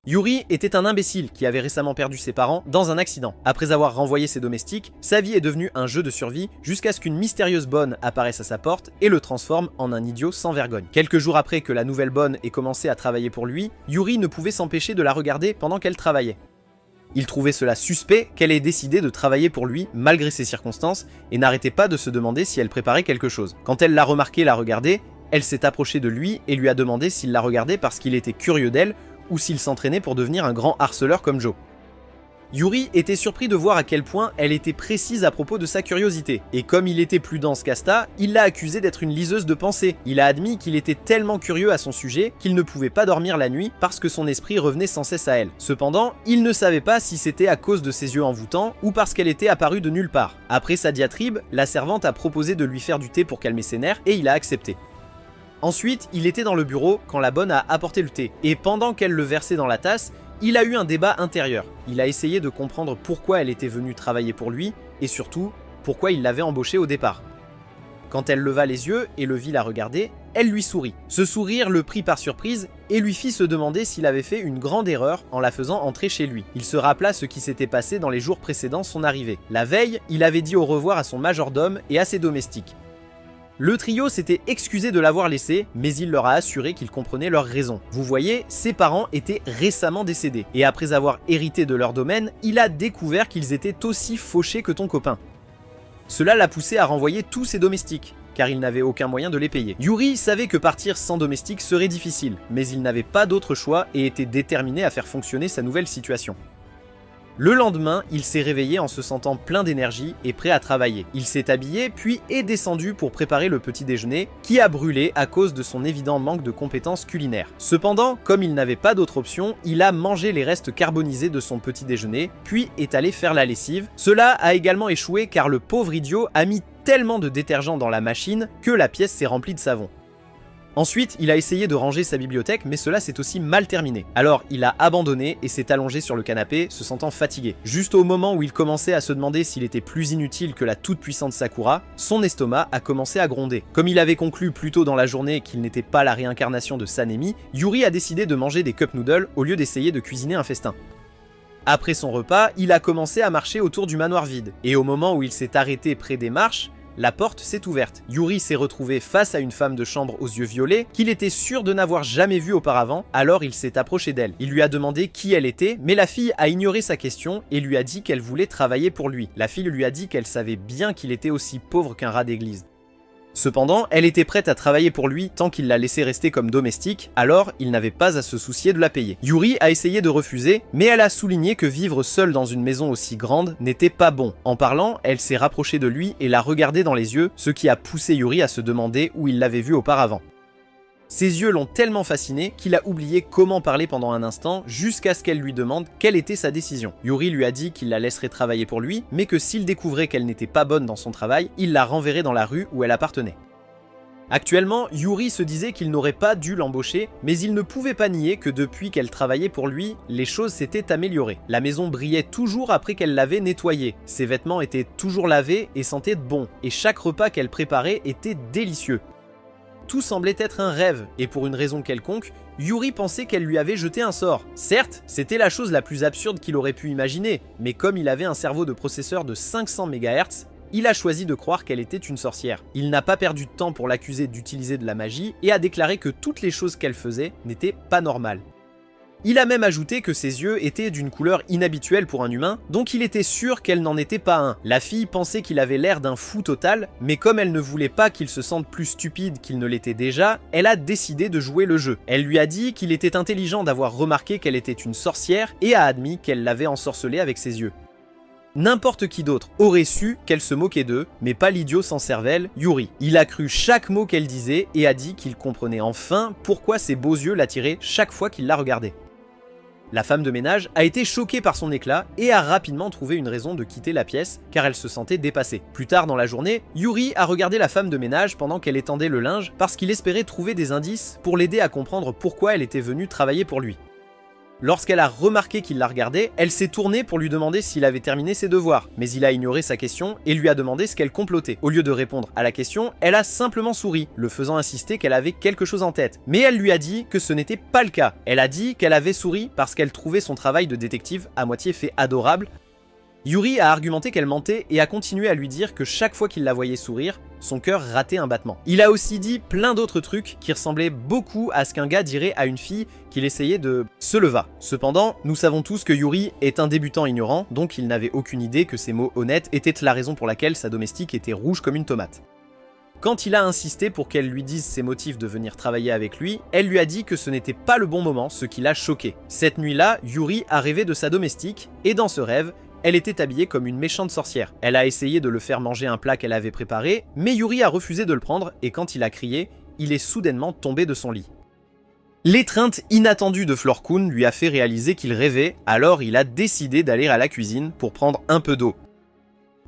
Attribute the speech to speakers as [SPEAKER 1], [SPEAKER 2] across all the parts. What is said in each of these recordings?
[SPEAKER 1] Yuri était un imbécile qui avait récemment perdu ses parents dans un accident. Après avoir renvoyé ses domestiques, sa vie est devenue un jeu de survie jusqu'à ce qu'une mystérieuse bonne apparaisse à sa porte et le transforme en un idiot sans vergogne. Quelques jours après que la nouvelle bonne ait commencé à travailler pour lui, Yuri ne pouvait s'empêcher de la regarder pendant qu'elle travaillait. Il trouvait cela suspect qu'elle ait décidé de travailler pour lui malgré ses circonstances et n'arrêtait pas de se demander si elle préparait quelque chose. Quand elle l'a remarqué la regarder, elle s'est approchée de lui et lui a demandé s'il la regardait parce qu'il était curieux d'elle ou s'il s'entraînait pour devenir un grand harceleur comme Joe. Yuri était surpris de voir à quel point elle était précise à propos de sa curiosité, et comme il était plus dense qu'Asta, il l'a accusée d'être une liseuse de pensées. Il a admis qu'il était tellement curieux à son sujet qu'il ne pouvait pas dormir la nuit parce que son esprit revenait sans cesse à elle. Cependant, il ne savait pas si c'était à cause de ses yeux envoûtants ou parce qu'elle était apparue de nulle part. Après sa diatribe, la servante a proposé de lui faire du thé pour calmer ses nerfs et il a accepté. Ensuite, il était dans le bureau quand la bonne a apporté le thé, et pendant qu'elle le versait dans la tasse, il a eu un débat intérieur. Il a essayé de comprendre pourquoi elle était venue travailler pour lui, et surtout, pourquoi il l'avait embauchée au départ. Quand elle leva les yeux et le vit la regarder, elle lui sourit. Ce sourire le prit par surprise et lui fit se demander s'il avait fait une grande erreur en la faisant entrer chez lui. Il se rappela ce qui s'était passé dans les jours précédant son arrivée. La veille, il avait dit au revoir à son majordome et à ses domestiques. Le trio s'était excusé de l'avoir laissé, mais il leur a assuré qu'il comprenait leurs raisons. Vous voyez, ses parents étaient récemment décédés, et après avoir hérité de leur domaine, il a découvert qu'ils étaient aussi fauchés que ton copain. Cela l'a poussé à renvoyer tous ses domestiques, car il n'avait aucun moyen de les payer. Yuri savait que partir sans domestique serait difficile, mais il n'avait pas d'autre choix et était déterminé à faire fonctionner sa nouvelle situation. Le lendemain, il s'est réveillé en se sentant plein d'énergie et prêt à travailler. Il s'est habillé puis est descendu pour préparer le petit déjeuner qui a brûlé à cause de son évident manque de compétences culinaires. Cependant, comme il n'avait pas d'autre option, il a mangé les restes carbonisés de son petit déjeuner puis est allé faire la lessive. Cela a également échoué car le pauvre idiot a mis tellement de détergent dans la machine que la pièce s'est remplie de savon. Ensuite, il a essayé de ranger sa bibliothèque, mais cela s'est aussi mal terminé. Alors, il a abandonné et s'est allongé sur le canapé, se sentant fatigué. Juste au moment où il commençait à se demander s'il était plus inutile que la toute-puissante Sakura, son estomac a commencé à gronder. Comme il avait conclu plus tôt dans la journée qu'il n'était pas la réincarnation de Sanemi, Yuri a décidé de manger des cup noodles au lieu d'essayer de cuisiner un festin. Après son repas, il a commencé à marcher autour du manoir vide, et au moment où il s'est arrêté près des marches, la porte s'est ouverte. Yuri s'est retrouvé face à une femme de chambre aux yeux violets qu'il était sûr de n'avoir jamais vue auparavant, alors il s'est approché d'elle. Il lui a demandé qui elle était, mais la fille a ignoré sa question et lui a dit qu'elle voulait travailler pour lui. La fille lui a dit qu'elle savait bien qu'il était aussi pauvre qu'un rat d'église. Cependant, elle était prête à travailler pour lui tant qu'il la laissait rester comme domestique, alors il n'avait pas à se soucier de la payer. Yuri a essayé de refuser, mais elle a souligné que vivre seule dans une maison aussi grande n'était pas bon. En parlant, elle s'est rapprochée de lui et l'a regardé dans les yeux, ce qui a poussé Yuri à se demander où il l'avait vue auparavant. Ses yeux l'ont tellement fasciné qu'il a oublié comment parler pendant un instant jusqu'à ce qu'elle lui demande quelle était sa décision. Yuri lui a dit qu'il la laisserait travailler pour lui, mais que s'il découvrait qu'elle n'était pas bonne dans son travail, il la renverrait dans la rue où elle appartenait. Actuellement, Yuri se disait qu'il n'aurait pas dû l'embaucher, mais il ne pouvait pas nier que depuis qu'elle travaillait pour lui, les choses s'étaient améliorées. La maison brillait toujours après qu'elle l'avait nettoyée, ses vêtements étaient toujours lavés et sentaient bon, et chaque repas qu'elle préparait était délicieux. Tout semblait être un rêve, et pour une raison quelconque, Yuri pensait qu'elle lui avait jeté un sort. Certes, c'était la chose la plus absurde qu'il aurait pu imaginer, mais comme il avait un cerveau de processeur de 500 MHz, il a choisi de croire qu'elle était une sorcière. Il n'a pas perdu de temps pour l'accuser d'utiliser de la magie, et a déclaré que toutes les choses qu'elle faisait n'étaient pas normales. Il a même ajouté que ses yeux étaient d'une couleur inhabituelle pour un humain, donc il était sûr qu'elle n'en était pas un. La fille pensait qu'il avait l'air d'un fou total, mais comme elle ne voulait pas qu'il se sente plus stupide qu'il ne l'était déjà, elle a décidé de jouer le jeu. Elle lui a dit qu'il était intelligent d'avoir remarqué qu'elle était une sorcière et a admis qu'elle l'avait ensorcelée avec ses yeux. N'importe qui d'autre aurait su qu'elle se moquait d'eux, mais pas l'idiot sans cervelle, Yuri. Il a cru chaque mot qu'elle disait et a dit qu'il comprenait enfin pourquoi ses beaux yeux l'attiraient chaque fois qu'il la regardait. La femme de ménage a été choquée par son éclat et a rapidement trouvé une raison de quitter la pièce car elle se sentait dépassée. Plus tard dans la journée, Yuri a regardé la femme de ménage pendant qu'elle étendait le linge parce qu'il espérait trouver des indices pour l'aider à comprendre pourquoi elle était venue travailler pour lui. Lorsqu'elle a remarqué qu'il la regardait, elle s'est tournée pour lui demander s'il avait terminé ses devoirs, mais il a ignoré sa question et lui a demandé ce qu'elle complotait. Au lieu de répondre à la question, elle a simplement souri, le faisant insister qu'elle avait quelque chose en tête. Mais elle lui a dit que ce n'était pas le cas. Elle a dit qu'elle avait souri parce qu'elle trouvait son travail de détective à moitié fait adorable. Yuri a argumenté qu'elle mentait et a continué à lui dire que chaque fois qu'il la voyait sourire, son cœur ratait un battement. Il a aussi dit plein d'autres trucs qui ressemblaient beaucoup à ce qu'un gars dirait à une fille qu'il essayait de se lever. Cependant, nous savons tous que Yuri est un débutant ignorant, donc il n'avait aucune idée que ces mots honnêtes étaient la raison pour laquelle sa domestique était rouge comme une tomate. Quand il a insisté pour qu'elle lui dise ses motifs de venir travailler avec lui, elle lui a dit que ce n'était pas le bon moment, ce qui l'a choqué. Cette nuit-là, Yuri a rêvé de sa domestique, et dans ce rêve, elle était habillée comme une méchante sorcière. Elle a essayé de le faire manger un plat qu'elle avait préparé, mais Yuri a refusé de le prendre et quand il a crié, il est soudainement tombé de son lit. L'étreinte inattendue de Flor Kun lui a fait réaliser qu'il rêvait, alors il a décidé d'aller à la cuisine pour prendre un peu d'eau.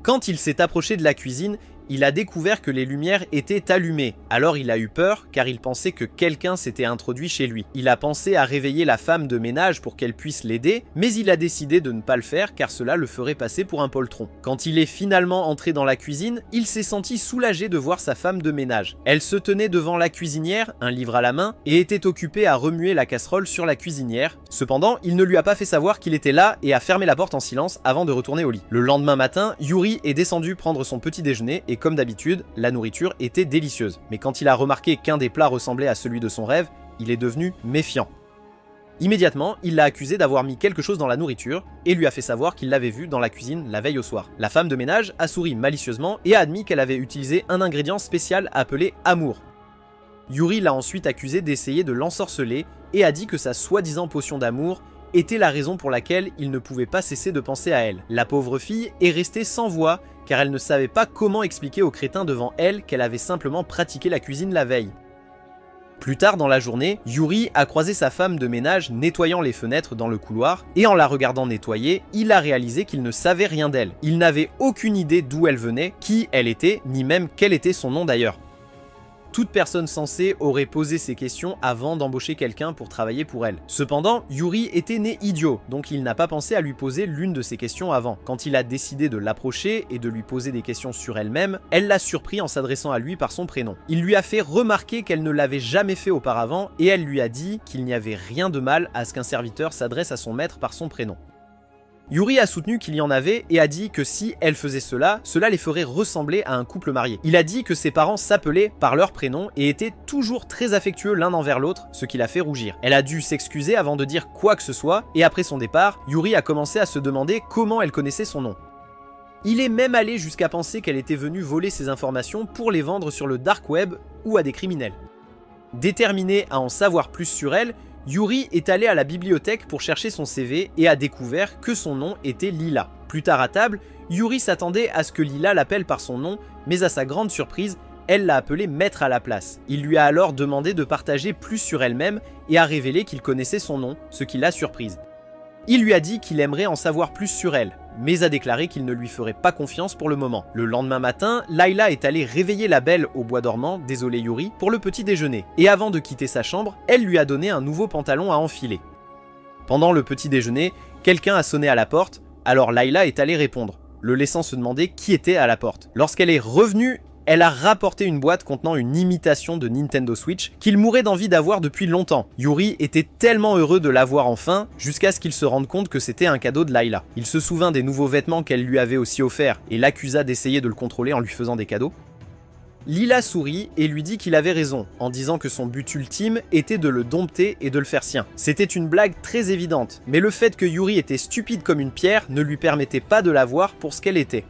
[SPEAKER 1] Quand il s'est approché de la cuisine, il a découvert que les lumières étaient allumées. Alors il a eu peur car il pensait que quelqu'un s'était introduit chez lui. Il a pensé à réveiller la femme de ménage pour qu'elle puisse l'aider, mais il a décidé de ne pas le faire car cela le ferait passer pour un poltron. Quand il est finalement entré dans la cuisine, il s'est senti soulagé de voir sa femme de ménage. Elle se tenait devant la cuisinière, un livre à la main, et était occupée à remuer la casserole sur la cuisinière. Cependant, il ne lui a pas fait savoir qu'il était là et a fermé la porte en silence avant de retourner au lit. Le lendemain matin, Yuri est descendu prendre son petit déjeuner et comme d'habitude, la nourriture était délicieuse. Mais quand il a remarqué qu'un des plats ressemblait à celui de son rêve, il est devenu méfiant. Immédiatement, il l'a accusé d'avoir mis quelque chose dans la nourriture et lui a fait savoir qu'il l'avait vu dans la cuisine la veille au soir. La femme de ménage a souri malicieusement et a admis qu'elle avait utilisé un ingrédient spécial appelé amour. Yuri l'a ensuite accusé d'essayer de l'ensorceler et a dit que sa soi-disant potion d'amour était la raison pour laquelle il ne pouvait pas cesser de penser à elle. La pauvre fille est restée sans voix car elle ne savait pas comment expliquer au crétin devant elle qu'elle avait simplement pratiqué la cuisine la veille. Plus tard dans la journée, Yuri a croisé sa femme de ménage nettoyant les fenêtres dans le couloir et en la regardant nettoyer, il a réalisé qu'il ne savait rien d'elle. Il n'avait aucune idée d'où elle venait, qui elle était, ni même quel était son nom d'ailleurs. Toute personne sensée aurait posé ces questions avant d'embaucher quelqu'un pour travailler pour elle. Cependant, Yuri était né idiot, donc il n'a pas pensé à lui poser l'une de ces questions avant. Quand il a décidé de l'approcher et de lui poser des questions sur elle-même, elle l'a surpris en s'adressant à lui par son prénom. Il lui a fait remarquer qu'elle ne l'avait jamais fait auparavant et elle lui a dit qu'il n'y avait rien de mal à ce qu'un serviteur s'adresse à son maître par son prénom. Yuri a soutenu qu'il y en avait et a dit que si elle faisait cela, cela les ferait ressembler à un couple marié. Il a dit que ses parents s'appelaient par leur prénom et étaient toujours très affectueux l'un envers l'autre, ce qui l'a fait rougir. Elle a dû s'excuser avant de dire quoi que ce soit et après son départ, Yuri a commencé à se demander comment elle connaissait son nom. Il est même allé jusqu'à penser qu'elle était venue voler ses informations pour les vendre sur le dark web ou à des criminels. Déterminé à en savoir plus sur elle, Yuri est allé à la bibliothèque pour chercher son CV et a découvert que son nom était Lila. Plus tard à table, Yuri s'attendait à ce que Lila l'appelle par son nom, mais à sa grande surprise, elle l'a appelé maître à la place. Il lui a alors demandé de partager plus sur elle-même et a révélé qu'il connaissait son nom, ce qui l'a surprise. Il lui a dit qu'il aimerait en savoir plus sur elle, mais a déclaré qu'il ne lui ferait pas confiance pour le moment. Le lendemain matin, Layla est allée réveiller la belle au bois dormant, désolé Yuri, pour le petit déjeuner. Et avant de quitter sa chambre, elle lui a donné un nouveau pantalon à enfiler. Pendant le petit déjeuner, quelqu'un a sonné à la porte, alors Layla est allée répondre, le laissant se demander qui était à la porte. Lorsqu'elle est revenue, elle a rapporté une boîte contenant une imitation de Nintendo Switch qu'il mourait d'envie d'avoir depuis longtemps. Yuri était tellement heureux de l'avoir enfin, jusqu'à ce qu'il se rende compte que c'était un cadeau de Layla. Il se souvint des nouveaux vêtements qu'elle lui avait aussi offerts et l'accusa d'essayer de le contrôler en lui faisant des cadeaux. Lila sourit et lui dit qu'il avait raison, en disant que son but ultime était de le dompter et de le faire sien. C'était une blague très évidente, mais le fait que Yuri était stupide comme une pierre ne lui permettait pas de la voir pour ce qu'elle était.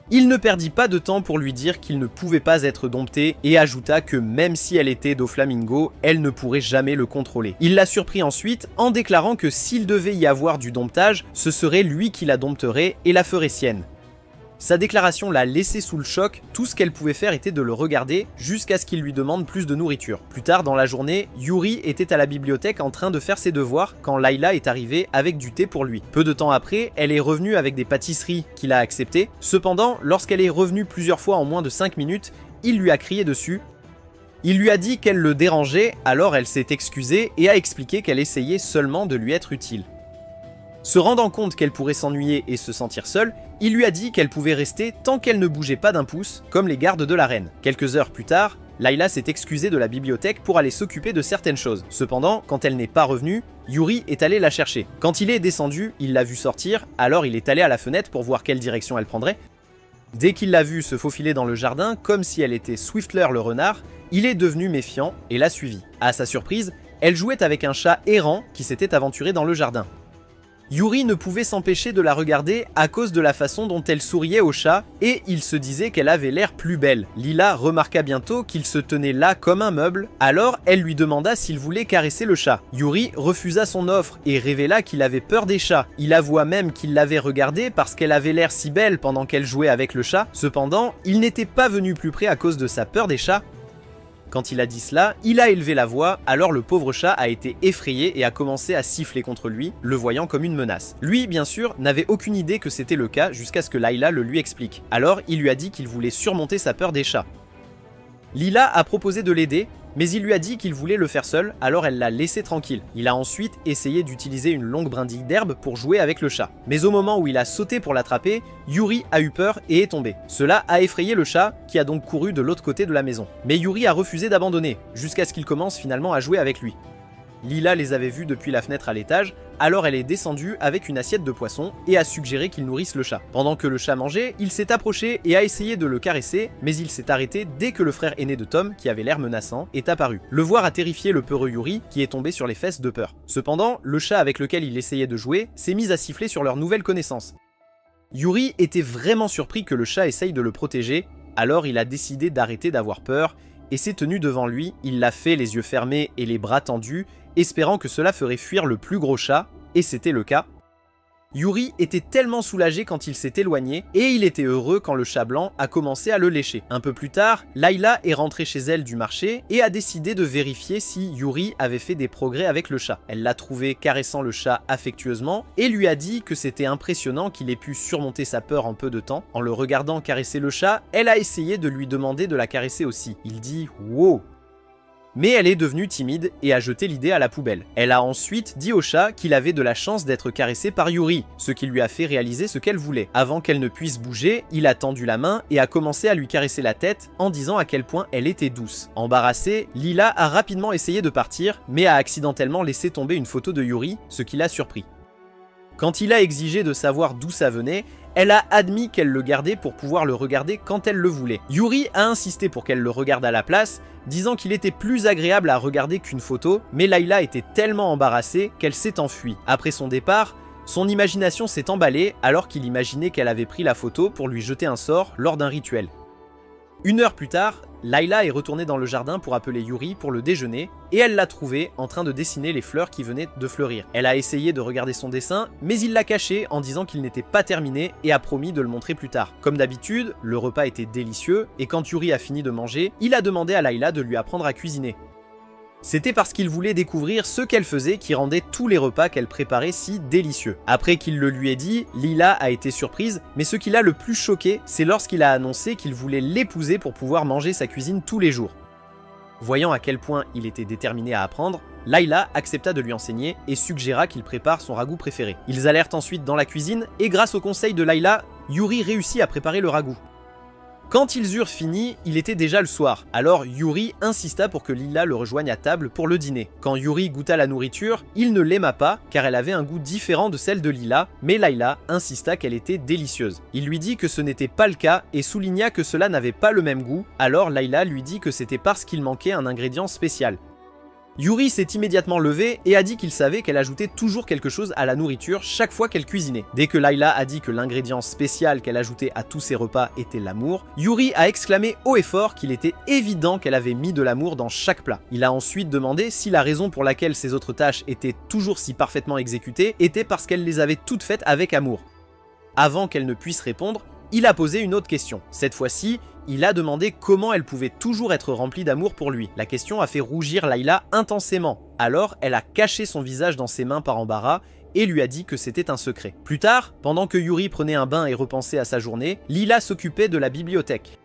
[SPEAKER 1] Il ne perdit pas de temps pour lui dire qu'il ne pouvait pas être dompté et ajouta que même si elle était Doflamingo, elle ne pourrait jamais le contrôler. Il l'a surpris ensuite en déclarant que s'il devait y avoir du domptage, ce serait lui qui la dompterait et la ferait sienne. Sa déclaration l'a laissé sous le choc, tout ce qu'elle pouvait faire était de le regarder jusqu'à ce qu'il lui demande plus de nourriture. Plus tard dans la journée, Yuri était à la bibliothèque en train de faire ses devoirs quand Layla est arrivée avec du thé pour lui. Peu de temps après, elle est revenue avec des pâtisseries qu'il a acceptées. Cependant, lorsqu'elle est revenue plusieurs fois en moins de 5 minutes, il lui a crié dessus. Il lui a dit qu'elle le dérangeait, alors elle s'est excusée et a expliqué qu'elle essayait seulement de lui être utile. Se rendant compte qu'elle pourrait s'ennuyer et se sentir seule, il lui a dit qu'elle pouvait rester tant qu'elle ne bougeait pas d'un pouce, comme les gardes de la reine. Quelques heures plus tard, Layla s'est excusée de la bibliothèque pour aller s'occuper de certaines choses. Cependant, quand elle n'est pas revenue, Yuri est allé la chercher. Quand il est descendu, il l'a vue sortir, alors il est allé à la fenêtre pour voir quelle direction elle prendrait. Dès qu'il l'a vue se faufiler dans le jardin, comme si elle était Swiftler le renard, il est devenu méfiant et l'a suivie. À sa surprise, elle jouait avec un chat errant qui s'était aventuré dans le jardin. Yuri ne pouvait s'empêcher de la regarder à cause de la façon dont elle souriait au chat et il se disait qu'elle avait l'air plus belle. Lila remarqua bientôt qu'il se tenait là comme un meuble, alors elle lui demanda s'il voulait caresser le chat. Yuri refusa son offre et révéla qu'il avait peur des chats. Il avoua même qu'il l'avait regardée parce qu'elle avait l'air si belle pendant qu'elle jouait avec le chat. Cependant, il n'était pas venu plus près à cause de sa peur des chats. Quand il a dit cela, il a élevé la voix, alors le pauvre chat a été effrayé et a commencé à siffler contre lui, le voyant comme une menace. Lui, bien sûr, n'avait aucune idée que c'était le cas jusqu'à ce que Layla le lui explique. Alors, il lui a dit qu'il voulait surmonter sa peur des chats. Lila a proposé de l'aider, mais il lui a dit qu'il voulait le faire seul, alors elle l'a laissé tranquille. Il a ensuite essayé d'utiliser une longue brindille d'herbe pour jouer avec le chat. Mais au moment où il a sauté pour l'attraper, Yuri a eu peur et est tombé. Cela a effrayé le chat, qui a donc couru de l'autre côté de la maison. Mais Yuri a refusé d'abandonner, jusqu'à ce qu'il commence finalement à jouer avec lui. Lila les avait vus depuis la fenêtre à l'étage, alors elle est descendue avec une assiette de poisson et a suggéré qu'il nourrisse le chat. Pendant que le chat mangeait, il s'est approché et a essayé de le caresser, mais il s'est arrêté dès que le frère aîné de Tom, qui avait l'air menaçant, est apparu. Le voir a terrifié le peureux Yuri, qui est tombé sur les fesses de peur. Cependant, le chat avec lequel il essayait de jouer s'est mis à siffler sur leur nouvelle connaissance. Yuri était vraiment surpris que le chat essaye de le protéger, alors il a décidé d'arrêter d'avoir peur et s'est tenu devant lui, il l'a fait les yeux fermés et les bras tendus, espérant que cela ferait fuir le plus gros chat, et c'était le cas. Yuri était tellement soulagé quand il s'est éloigné, et il était heureux quand le chat blanc a commencé à le lécher. Un peu plus tard, Layla est rentrée chez elle du marché et a décidé de vérifier si Yuri avait fait des progrès avec le chat. Elle l'a trouvé caressant le chat affectueusement et lui a dit que c'était impressionnant qu'il ait pu surmonter sa peur en peu de temps. En le regardant caresser le chat, elle a essayé de lui demander de la caresser aussi. Il dit « Wow !» Mais elle est devenue timide et a jeté l'idée à la poubelle. Elle a ensuite dit au chat qu'il avait de la chance d'être caressé par Yuri, ce qui lui a fait réaliser ce qu'elle voulait. Avant qu'elle ne puisse bouger, il a tendu la main et a commencé à lui caresser la tête en disant à quel point elle était douce. Embarrassée, Lila a rapidement essayé de partir, mais a accidentellement laissé tomber une photo de Yuri, ce qui l'a surpris. Quand il a exigé de savoir d'où ça venait, elle a admis qu'elle le gardait pour pouvoir le regarder quand elle le voulait. Yuri a insisté pour qu'elle le regarde à la place, disant qu'il était plus agréable à regarder qu'une photo, mais Layla était tellement embarrassée qu'elle s'est enfuie. Après son départ, son imagination s'est emballée alors qu'il imaginait qu'elle avait pris la photo pour lui jeter un sort lors d'un rituel. Une heure plus tard, Layla est retournée dans le jardin pour appeler Yuri pour le déjeuner et elle l'a trouvé en train de dessiner les fleurs qui venaient de fleurir. Elle a essayé de regarder son dessin, mais il l'a caché en disant qu'il n'était pas terminé et a promis de le montrer plus tard. Comme d'habitude, le repas était délicieux et quand Yuri a fini de manger, il a demandé à Layla de lui apprendre à cuisiner. C'était parce qu'il voulait découvrir ce qu'elle faisait qui rendait tous les repas qu'elle préparait si délicieux. Après qu'il le lui ait dit, Lila a été surprise, mais ce qui l'a le plus choqué, c'est lorsqu'il a annoncé qu'il voulait l'épouser pour pouvoir manger sa cuisine tous les jours. Voyant à quel point il était déterminé à apprendre, Layla accepta de lui enseigner et suggéra qu'il prépare son ragoût préféré. Ils allèrent ensuite dans la cuisine et grâce au conseil de Layla, Yuri réussit à préparer le ragoût. Quand ils eurent fini, il était déjà le soir, alors Yuri insista pour que Lila le rejoigne à table pour le dîner. Quand Yuri goûta la nourriture, il ne l'aima pas car elle avait un goût différent de celle de Lila, mais Layla insista qu'elle était délicieuse. Il lui dit que ce n'était pas le cas et souligna que cela n'avait pas le même goût, alors Layla lui dit que c'était parce qu'il manquait un ingrédient spécial. Yuri s'est immédiatement levé et a dit qu'il savait qu'elle ajoutait toujours quelque chose à la nourriture chaque fois qu'elle cuisinait. Dès que Layla a dit que l'ingrédient spécial qu'elle ajoutait à tous ses repas était l'amour, Yuri a exclamé haut et fort qu'il était évident qu'elle avait mis de l'amour dans chaque plat. Il a ensuite demandé si la raison pour laquelle ses autres tâches étaient toujours si parfaitement exécutées était parce qu'elle les avait toutes faites avec amour. Avant qu'elle ne puisse répondre, il a posé une autre question. Cette fois-ci, il a demandé comment elle pouvait toujours être remplie d'amour pour lui. La question a fait rougir Layla intensément. Alors, elle a caché son visage dans ses mains par embarras et lui a dit que c'était un secret. Plus tard, pendant que Yuri prenait un bain et repensait à sa journée, Lila s'occupait de la bibliothèque.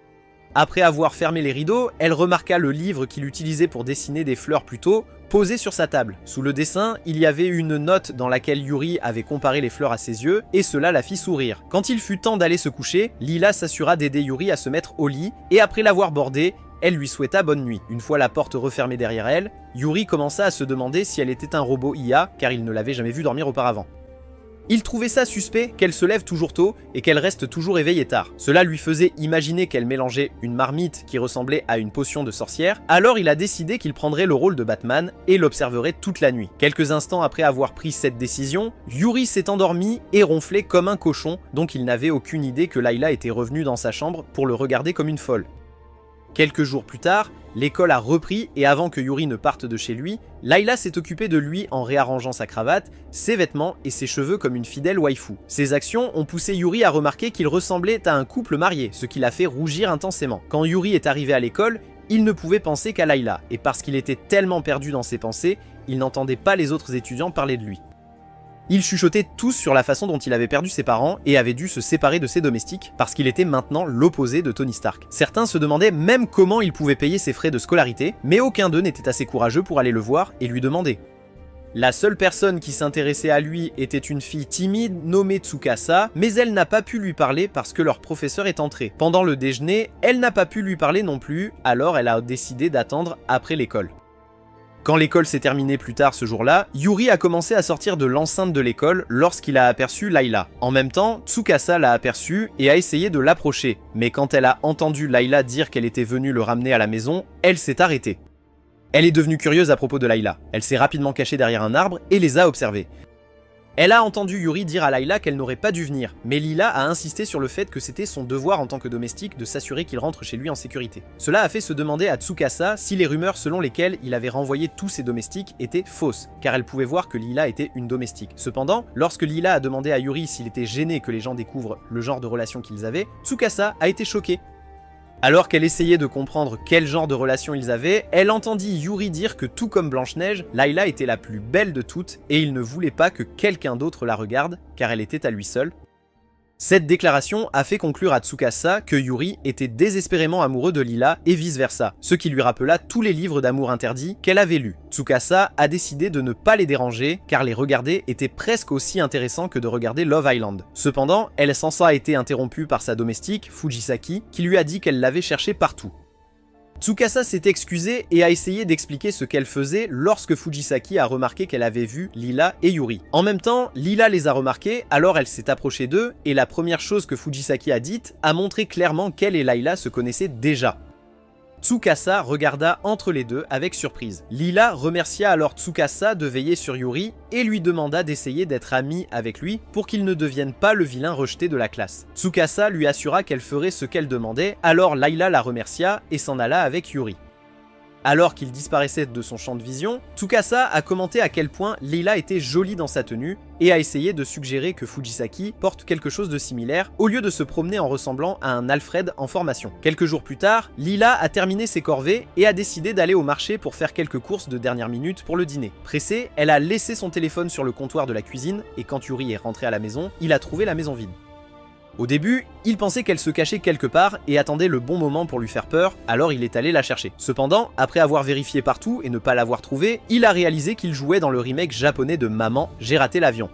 [SPEAKER 1] Après avoir fermé les rideaux, elle remarqua le livre qu'il utilisait pour dessiner des fleurs plus tôt, posé sur sa table. Sous le dessin, il y avait une note dans laquelle Yuri avait comparé les fleurs à ses yeux, et cela la fit sourire. Quand il fut temps d'aller se coucher, Lila s'assura d'aider Yuri à se mettre au lit, et après l'avoir bordé, elle lui souhaita bonne nuit. Une fois la porte refermée derrière elle, Yuri commença à se demander si elle était un robot IA, car il ne l'avait jamais vue dormir auparavant. Il trouvait ça suspect qu'elle se lève toujours tôt et qu'elle reste toujours éveillée tard. Cela lui faisait imaginer qu'elle mélangeait une marmite qui ressemblait à une potion de sorcière, alors il a décidé qu'il prendrait le rôle de Batman et l'observerait toute la nuit. Quelques instants après avoir pris cette décision, Yuri s'est endormi et ronflait comme un cochon, donc il n'avait aucune idée que Layla était revenue dans sa chambre pour le regarder comme une folle. Quelques jours plus tard, l'école a repris et avant que Yuri ne parte de chez lui, Layla s'est occupée de lui en réarrangeant sa cravate, ses vêtements et ses cheveux comme une fidèle waifu. Ces actions ont poussé Yuri à remarquer qu'il ressemblait à un couple marié, ce qui l'a fait rougir intensément. Quand Yuri est arrivé à l'école, il ne pouvait penser qu'à Layla, et parce qu'il était tellement perdu dans ses pensées, il n'entendait pas les autres étudiants parler de lui. Ils chuchotaient tous sur la façon dont il avait perdu ses parents et avait dû se séparer de ses domestiques parce qu'il était maintenant l'opposé de Tony Stark. Certains se demandaient même comment il pouvait payer ses frais de scolarité, mais aucun d'eux n'était assez courageux pour aller le voir et lui demander. La seule personne qui s'intéressait à lui était une fille timide nommée Tsukasa, mais elle n'a pas pu lui parler parce que leur professeur est entré. Pendant le déjeuner, elle n'a pas pu lui parler non plus, alors elle a décidé d'attendre après l'école. Quand l'école s'est terminée plus tard ce jour-là, Yuri a commencé à sortir de l'enceinte de l'école lorsqu'il a aperçu Layla. En même temps, Tsukasa l'a aperçu et a essayé de l'approcher, mais quand elle a entendu Layla dire qu'elle était venue le ramener à la maison, elle s'est arrêtée. Elle est devenue curieuse à propos de Layla. Elle s'est rapidement cachée derrière un arbre et les a observés. Elle a entendu Yuri dire à Layla qu'elle n'aurait pas dû venir, mais Lila a insisté sur le fait que c'était son devoir en tant que domestique de s'assurer qu'il rentre chez lui en sécurité. Cela a fait se demander à Tsukasa si les rumeurs selon lesquelles il avait renvoyé tous ses domestiques étaient fausses, car elle pouvait voir que Lila était une domestique. Cependant, lorsque Lila a demandé à Yuri s'il était gêné que les gens découvrent le genre de relation qu'ils avaient, Tsukasa a été choquée. Alors qu'elle essayait de comprendre quel genre de relation ils avaient, elle entendit Yuri dire que tout comme Blanche-Neige, Layla était la plus belle de toutes et il ne voulait pas que quelqu'un d'autre la regarde, car elle était à lui seule. Cette déclaration a fait conclure à Tsukasa que Yuri était désespérément amoureux de Lila et vice-versa, ce qui lui rappela tous les livres d'amour interdits qu'elle avait lus. Tsukasa a décidé de ne pas les déranger car les regarder était presque aussi intéressant que de regarder Love Island. Cependant, elle s'en a été interrompue par sa domestique, Fujisaki, qui lui a dit qu'elle l'avait cherché partout. Tsukasa s'est excusée et a essayé d'expliquer ce qu'elle faisait lorsque Fujisaki a remarqué qu'elle avait vu Lila et Yuri. En même temps, Lila les a remarqués, alors elle s'est approchée d'eux et la première chose que Fujisaki a dite a montré clairement qu'elle et Layla se connaissaient déjà. Tsukasa regarda entre les deux avec surprise. Lila remercia alors Tsukasa de veiller sur Yuri et lui demanda d'essayer d'être amie avec lui pour qu'il ne devienne pas le vilain rejeté de la classe. Tsukasa lui assura qu'elle ferait ce qu'elle demandait, alors Layla la remercia et s'en alla avec Yuri. Alors qu'il disparaissait de son champ de vision, Tsukasa a commenté à quel point Lila était jolie dans sa tenue et a essayé de suggérer que Fujisaki porte quelque chose de similaire au lieu de se promener en ressemblant à un Alfred en formation. Quelques jours plus tard, Lila a terminé ses corvées et a décidé d'aller au marché pour faire quelques courses de dernière minute pour le dîner. Pressée, elle a laissé son téléphone sur le comptoir de la cuisine et quand Yuri est rentré à la maison, il a trouvé la maison vide. Au début, il pensait qu'elle se cachait quelque part et attendait le bon moment pour lui faire peur, alors il est allé la chercher. Cependant, après avoir vérifié partout et ne pas l'avoir trouvée, il a réalisé qu'il jouait dans le remake japonais de Maman, j'ai raté l'avion.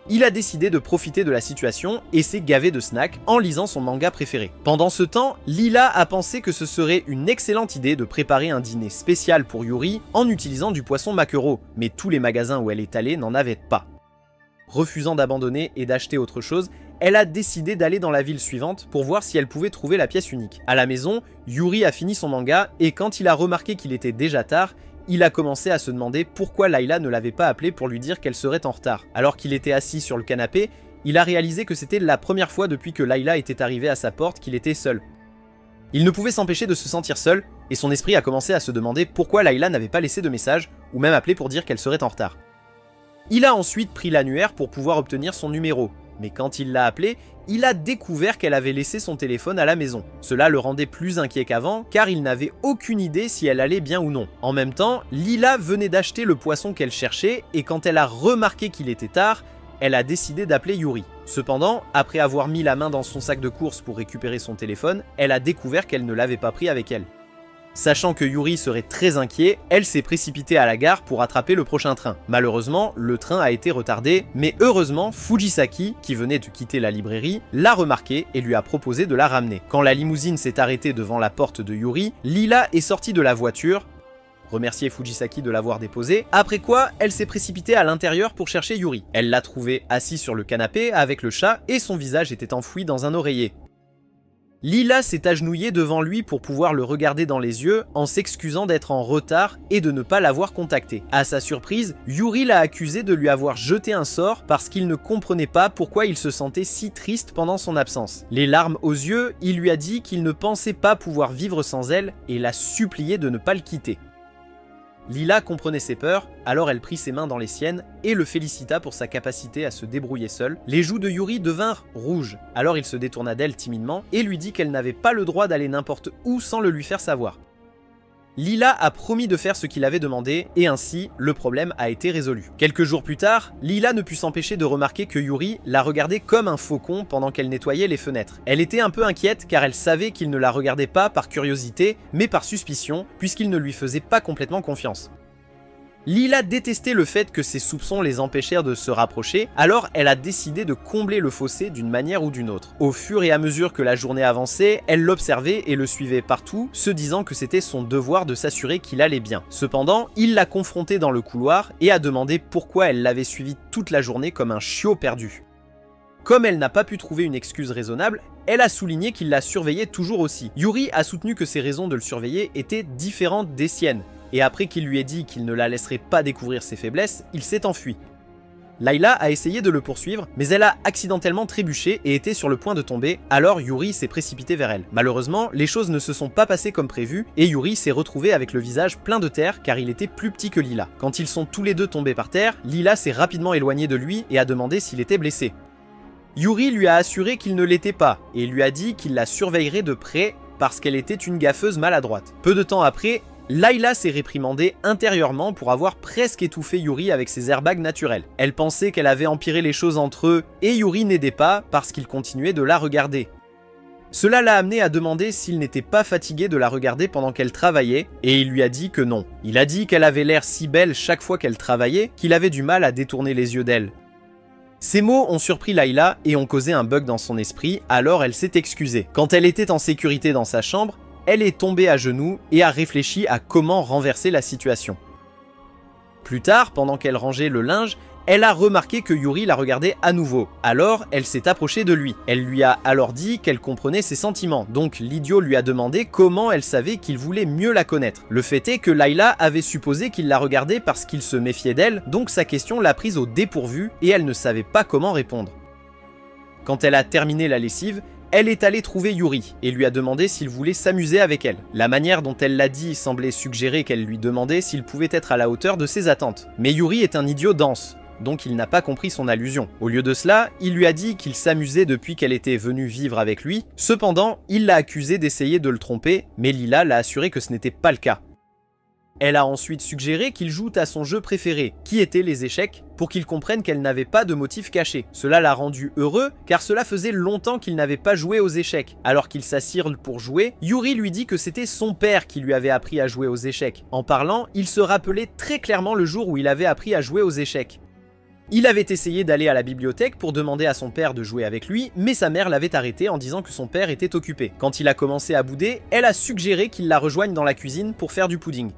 [SPEAKER 1] Il a décidé de profiter de la situation et s'est gavé de snacks en lisant son manga préféré. Pendant ce temps, Lila a pensé que ce serait une excellente idée de préparer un dîner spécial pour Yuri en utilisant du poisson maquereau, mais tous les magasins où elle est allée n'en avaient pas. Refusant d'abandonner et d'acheter autre chose, elle a décidé d'aller dans la ville suivante pour voir si elle pouvait trouver la pièce unique. À la maison, Yuri a fini son manga et quand il a remarqué qu'il était déjà tard, il a commencé à se demander pourquoi Layla ne l'avait pas appelé pour lui dire qu'elle serait en retard. Alors qu'il était assis sur le canapé, il a réalisé que c'était la première fois depuis que Layla était arrivée à sa porte qu'il était seul. Il ne pouvait s'empêcher de se sentir seul et son esprit a commencé à se demander pourquoi Layla n'avait pas laissé de message ou même appelé pour dire qu'elle serait en retard. Il a ensuite pris l'annuaire pour pouvoir obtenir son numéro. Mais quand il l'a appelée, il a découvert qu'elle avait laissé son téléphone à la maison. Cela le rendait plus inquiet qu'avant, car il n'avait aucune idée si elle allait bien ou non. En même temps, Lila venait d'acheter le poisson qu'elle cherchait, et quand elle a remarqué qu'il était tard, elle a décidé d'appeler Yuri. Cependant, après avoir mis la main dans son sac de course pour récupérer son téléphone, elle a découvert qu'elle ne l'avait pas pris avec elle. Sachant que Yuri serait très inquiet, elle s'est précipitée à la gare pour attraper le prochain train. Malheureusement, le train a été retardé, mais heureusement, Fujisaki, qui venait de quitter la librairie, l'a remarqué et lui a proposé de la ramener. Quand la limousine s'est arrêtée devant la porte de Yuri, Lila est sortie de la voiture, remercier Fujisaki de l'avoir déposée, après quoi elle s'est précipitée à l'intérieur pour chercher Yuri. Elle l'a trouvé assis sur le canapé avec le chat et son visage était enfoui dans un oreiller. Lila s'est agenouillée devant lui pour pouvoir le regarder dans les yeux en s'excusant d'être en retard et de ne pas l'avoir contacté. À sa surprise, Yuri l'a accusé de lui avoir jeté un sort parce qu'il ne comprenait pas pourquoi il se sentait si triste pendant son absence. Les larmes aux yeux, il lui a dit qu'il ne pensait pas pouvoir vivre sans elle et l'a supplié de ne pas le quitter. Lila comprenait ses peurs, alors elle prit ses mains dans les siennes et le félicita pour sa capacité à se débrouiller seule. Les joues de Yuri devinrent rouges, alors il se détourna d'elle timidement et lui dit qu'elle n'avait pas le droit d'aller n'importe où sans le lui faire savoir. Lila a promis de faire ce qu'il avait demandé et ainsi, le problème a été résolu. Quelques jours plus tard, Lila ne put s'empêcher de remarquer que Yuri la regardait comme un faucon pendant qu'elle nettoyait les fenêtres. Elle était un peu inquiète car elle savait qu'il ne la regardait pas par curiosité, mais par suspicion, puisqu'il ne lui faisait pas complètement confiance. Lila détestait le fait que ses soupçons les empêchèrent de se rapprocher, alors elle a décidé de combler le fossé d'une manière ou d'une autre. Au fur et à mesure que la journée avançait, elle l'observait et le suivait partout, se disant que c'était son devoir de s'assurer qu'il allait bien. Cependant, il l'a confrontée dans le couloir et a demandé pourquoi elle l'avait suivi toute la journée comme un chiot perdu. Comme elle n'a pas pu trouver une excuse raisonnable, elle a souligné qu'il la surveillait toujours aussi. Yuri a soutenu que ses raisons de le surveiller étaient différentes des siennes, et après qu'il lui ait dit qu'il ne la laisserait pas découvrir ses faiblesses, il s'est enfui. Layla a essayé de le poursuivre, mais elle a accidentellement trébuché et était sur le point de tomber, alors Yuri s'est précipité vers elle. Malheureusement, les choses ne se sont pas passées comme prévu, et Yuri s'est retrouvé avec le visage plein de terre car il était plus petit que Lila. Quand ils sont tous les deux tombés par terre, Lila s'est rapidement éloignée de lui et a demandé s'il était blessé. Yuri lui a assuré qu'il ne l'était pas, et lui a dit qu'il la surveillerait de près parce qu'elle était une gaffeuse maladroite. Peu de temps après, Layla s'est réprimandée intérieurement pour avoir presque étouffé Yuri avec ses airbags naturels. Elle pensait qu'elle avait empiré les choses entre eux et Yuri n'aidait pas parce qu'il continuait de la regarder. Cela l'a amené à demander s'il n'était pas fatigué de la regarder pendant qu'elle travaillait et il lui a dit que non. Il a dit qu'elle avait l'air si belle chaque fois qu'elle travaillait qu'il avait du mal à détourner les yeux d'elle. Ces mots ont surpris Layla et ont causé un bug dans son esprit, alors elle s'est excusée. Quand elle était en sécurité dans sa chambre, elle est tombée à genoux et a réfléchi à comment renverser la situation. Plus tard, pendant qu'elle rangeait le linge, elle a remarqué que Yuri la regardait à nouveau. Alors, elle s'est approchée de lui. Elle lui a alors dit qu'elle comprenait ses sentiments. Donc, l'idiot lui a demandé comment elle savait qu'il voulait mieux la connaître. Le fait est que Layla avait supposé qu'il la regardait parce qu'il se méfiait d'elle, donc sa question l'a prise au dépourvu et elle ne savait pas comment répondre. Quand elle a terminé la lessive, elle est allée trouver Yuri et lui a demandé s'il voulait s'amuser avec elle. La manière dont elle l'a dit semblait suggérer qu'elle lui demandait s'il pouvait être à la hauteur de ses attentes. Mais Yuri est un idiot dense, donc il n'a pas compris son allusion. Au lieu de cela, il lui a dit qu'il s'amusait depuis qu'elle était venue vivre avec lui. Cependant, il l'a accusé d'essayer de le tromper, mais Lila l'a assuré que ce n'était pas le cas. Elle a ensuite suggéré qu'il joue à son jeu préféré, qui était les échecs, pour qu'il comprenne qu'elle n'avait pas de motif caché. Cela l'a rendu heureux, car cela faisait longtemps qu'il n'avait pas joué aux échecs. Alors qu'ils s'assirent pour jouer, Yuri lui dit que c'était son père qui lui avait appris à jouer aux échecs. En parlant, il se rappelait très clairement le jour où il avait appris à jouer aux échecs. Il avait essayé d'aller à la bibliothèque pour demander à son père de jouer avec lui, mais sa mère l'avait arrêté en disant que son père était occupé. Quand il a commencé à bouder, elle a suggéré qu'il la rejoigne dans la cuisine pour faire du pudding.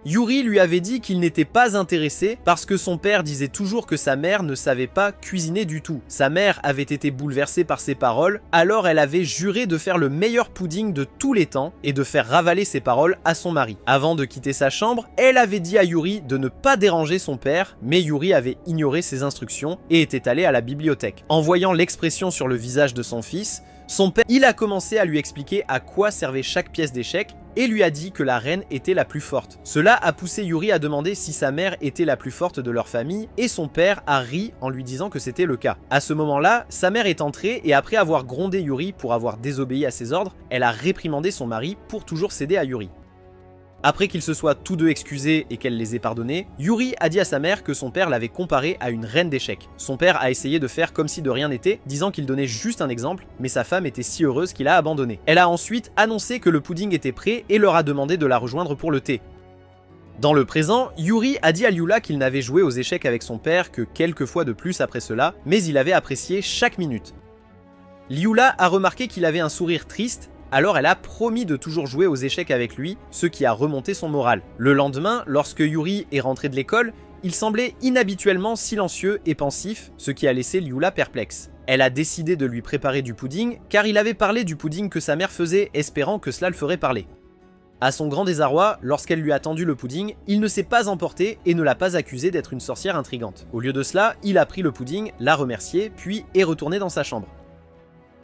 [SPEAKER 1] Yuri lui avait dit qu'il n'était pas intéressé parce que son père disait toujours que sa mère ne savait pas cuisiner du tout. Sa mère avait été bouleversée par ses paroles, alors elle avait juré de faire le meilleur pudding de tous les temps et de faire ravaler ses paroles à son mari. Avant de quitter sa chambre, elle avait dit à Yuri de ne pas déranger son père, mais Yuri avait ignoré ses instructions et était allé à la bibliothèque. En voyant l'expression sur le visage de son fils, son père, il a commencé à lui expliquer à quoi servait chaque pièce d'échec et lui a dit que la reine était la plus forte. Cela a poussé Yuri à demander si sa mère était la plus forte de leur famille et son père a ri en lui disant que c'était le cas. À ce moment-là, sa mère est entrée et après avoir grondé Yuri pour avoir désobéi à ses ordres, elle a réprimandé son mari pour toujours céder à Yuri. Après qu'ils se soient tous deux excusés et qu'elle les ait pardonnés, Yuri a dit à sa mère que son père l'avait comparé à une reine d'échecs. Son père a essayé de faire comme si de rien n'était, disant qu'il donnait juste un exemple, mais sa femme était si heureuse qu'il a abandonné. Elle a ensuite annoncé que le pudding était prêt et leur a demandé de la rejoindre pour le thé. Dans le présent, Yuri a dit à Liula qu'il n'avait joué aux échecs avec son père que quelques fois de plus après cela, mais il avait apprécié chaque minute. Liula a remarqué qu'il avait un sourire triste, alors elle a promis de toujours jouer aux échecs avec lui, ce qui a remonté son moral. Le lendemain, lorsque Yuri est rentré de l'école, il semblait inhabituellement silencieux et pensif, ce qui a laissé Liula perplexe. Elle a décidé de lui préparer du pudding, car il avait parlé du pudding que sa mère faisait, espérant que cela le ferait parler. À son grand désarroi, lorsqu'elle lui a tendu le pudding, il ne s'est pas emporté et ne l'a pas accusée d'être une sorcière intrigante. Au lieu de cela, il a pris le pudding, l'a remercié, puis est retourné dans sa chambre.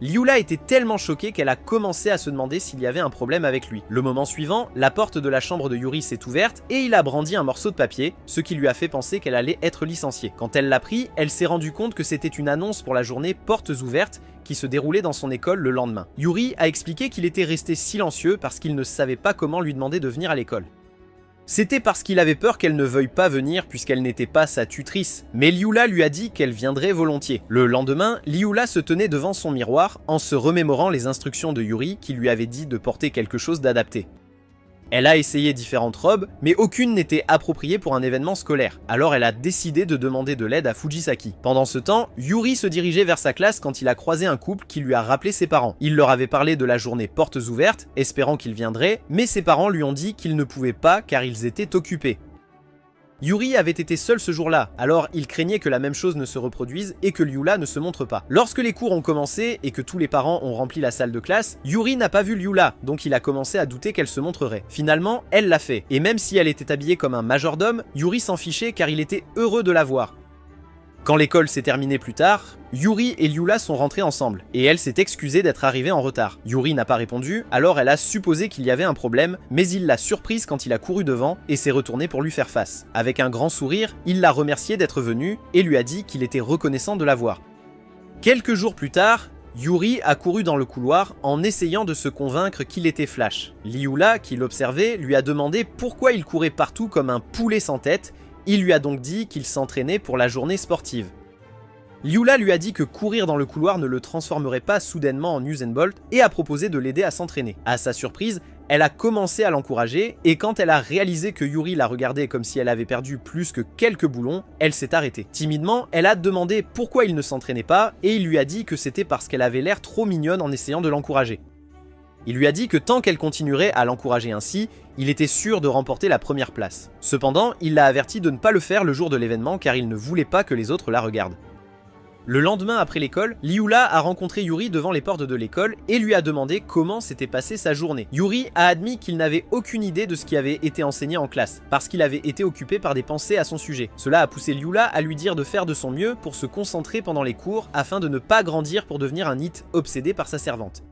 [SPEAKER 1] Liula était tellement choquée qu'elle a commencé à se demander s'il y avait un problème avec lui. Le moment suivant, la porte de la chambre de Yuri s'est ouverte et il a brandi un morceau de papier, ce qui lui a fait penser qu'elle allait être licenciée. Quand elle l'a pris, elle s'est rendue compte que c'était une annonce pour la journée Portes ouvertes qui se déroulait dans son école le lendemain. Yuri a expliqué qu'il était resté silencieux parce qu'il ne savait pas comment lui demander de venir à l'école. C'était parce qu'il avait peur qu'elle ne veuille pas venir puisqu'elle n'était pas sa tutrice, mais Liula lui a dit qu'elle viendrait volontiers. Le lendemain, Liula se tenait devant son miroir en se remémorant les instructions de Yuri qui lui avait dit de porter quelque chose d'adapté. Elle a essayé différentes robes, mais aucune n'était appropriée pour un événement scolaire, alors elle a décidé de demander de l'aide à Fujisaki. Pendant ce temps, Yuri se dirigeait vers sa classe quand il a croisé un couple qui lui a rappelé ses parents. Il leur avait parlé de la journée Portes ouvertes, espérant qu'il viendrait, mais ses parents lui ont dit qu'ils ne pouvaient pas car ils étaient occupés. Yuri avait été seul ce jour-là, alors il craignait que la même chose ne se reproduise et que Liula ne se montre pas. Lorsque les cours ont commencé et que tous les parents ont rempli la salle de classe, Yuri n'a pas vu Liula, donc il a commencé à douter qu'elle se montrerait. Finalement, elle l'a fait, et même si elle était habillée comme un majordome, Yuri s'en fichait car il était heureux de la voir. Quand l'école s'est terminée plus tard, Yuri et Liula sont rentrés ensemble, et elle s'est excusée d'être arrivée en retard. Yuri n'a pas répondu, alors elle a supposé qu'il y avait un problème, mais il l'a surprise quand il a couru devant et s'est retourné pour lui faire face. Avec un grand sourire, il l'a remercié d'être venu et lui a dit qu'il était reconnaissant de la voir. Quelques jours plus tard, Yuri a couru dans le couloir en essayant de se convaincre qu'il était Flash. Liula, qui l'observait, lui a demandé pourquoi il courait partout comme un poulet sans tête. Il lui a donc dit qu'il s'entraînait pour la journée sportive. Liula lui a dit que courir dans le couloir ne le transformerait pas soudainement en Usain Bolt et a proposé de l'aider à s'entraîner. À sa surprise, elle a commencé à l'encourager et quand elle a réalisé que Yuri la regardait comme si elle avait perdu plus que quelques boulons, elle s'est arrêtée. Timidement, elle a demandé pourquoi il ne s'entraînait pas et il lui a dit que c'était parce qu'elle avait l'air trop mignonne en essayant de l'encourager. Il lui a dit que tant qu'elle continuerait à l'encourager ainsi, il était sûr de remporter la première place. Cependant, il l'a averti de ne pas le faire le jour de l'événement car il ne voulait pas que les autres la regardent. Le lendemain après l'école, Liula a rencontré Yuri devant les portes de l'école et lui a demandé comment s'était passée sa journée. Yuri a admis qu'il n'avait aucune idée de ce qui avait été enseigné en classe, parce qu'il avait été occupé par des pensées à son sujet. Cela a poussé Liula à lui dire de faire de son mieux pour se concentrer pendant les cours afin de ne pas grandir pour devenir un NEET obsédé par sa servante.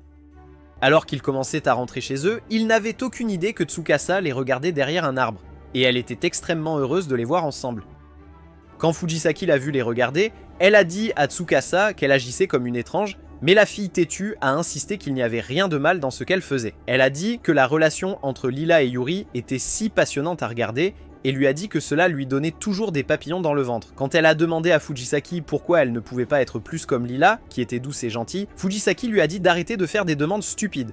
[SPEAKER 1] Alors qu'ils commençaient à rentrer chez eux, ils n'avaient aucune idée que Tsukasa les regardait derrière un arbre, et elle était extrêmement heureuse de les voir ensemble. Quand Fujisaki l'a vu les regarder, elle a dit à Tsukasa qu'elle agissait comme une étrange, mais la fille têtue a insisté qu'il n'y avait rien de mal dans ce qu'elle faisait. Elle a dit que la relation entre Lila et Yuri était si passionnante à regarder, et lui a dit que cela lui donnait toujours des papillons dans le ventre. Quand elle a demandé à Fujisaki pourquoi elle ne pouvait pas être plus comme Lila, qui était douce et gentille, Fujisaki lui a dit d'arrêter de faire des demandes stupides.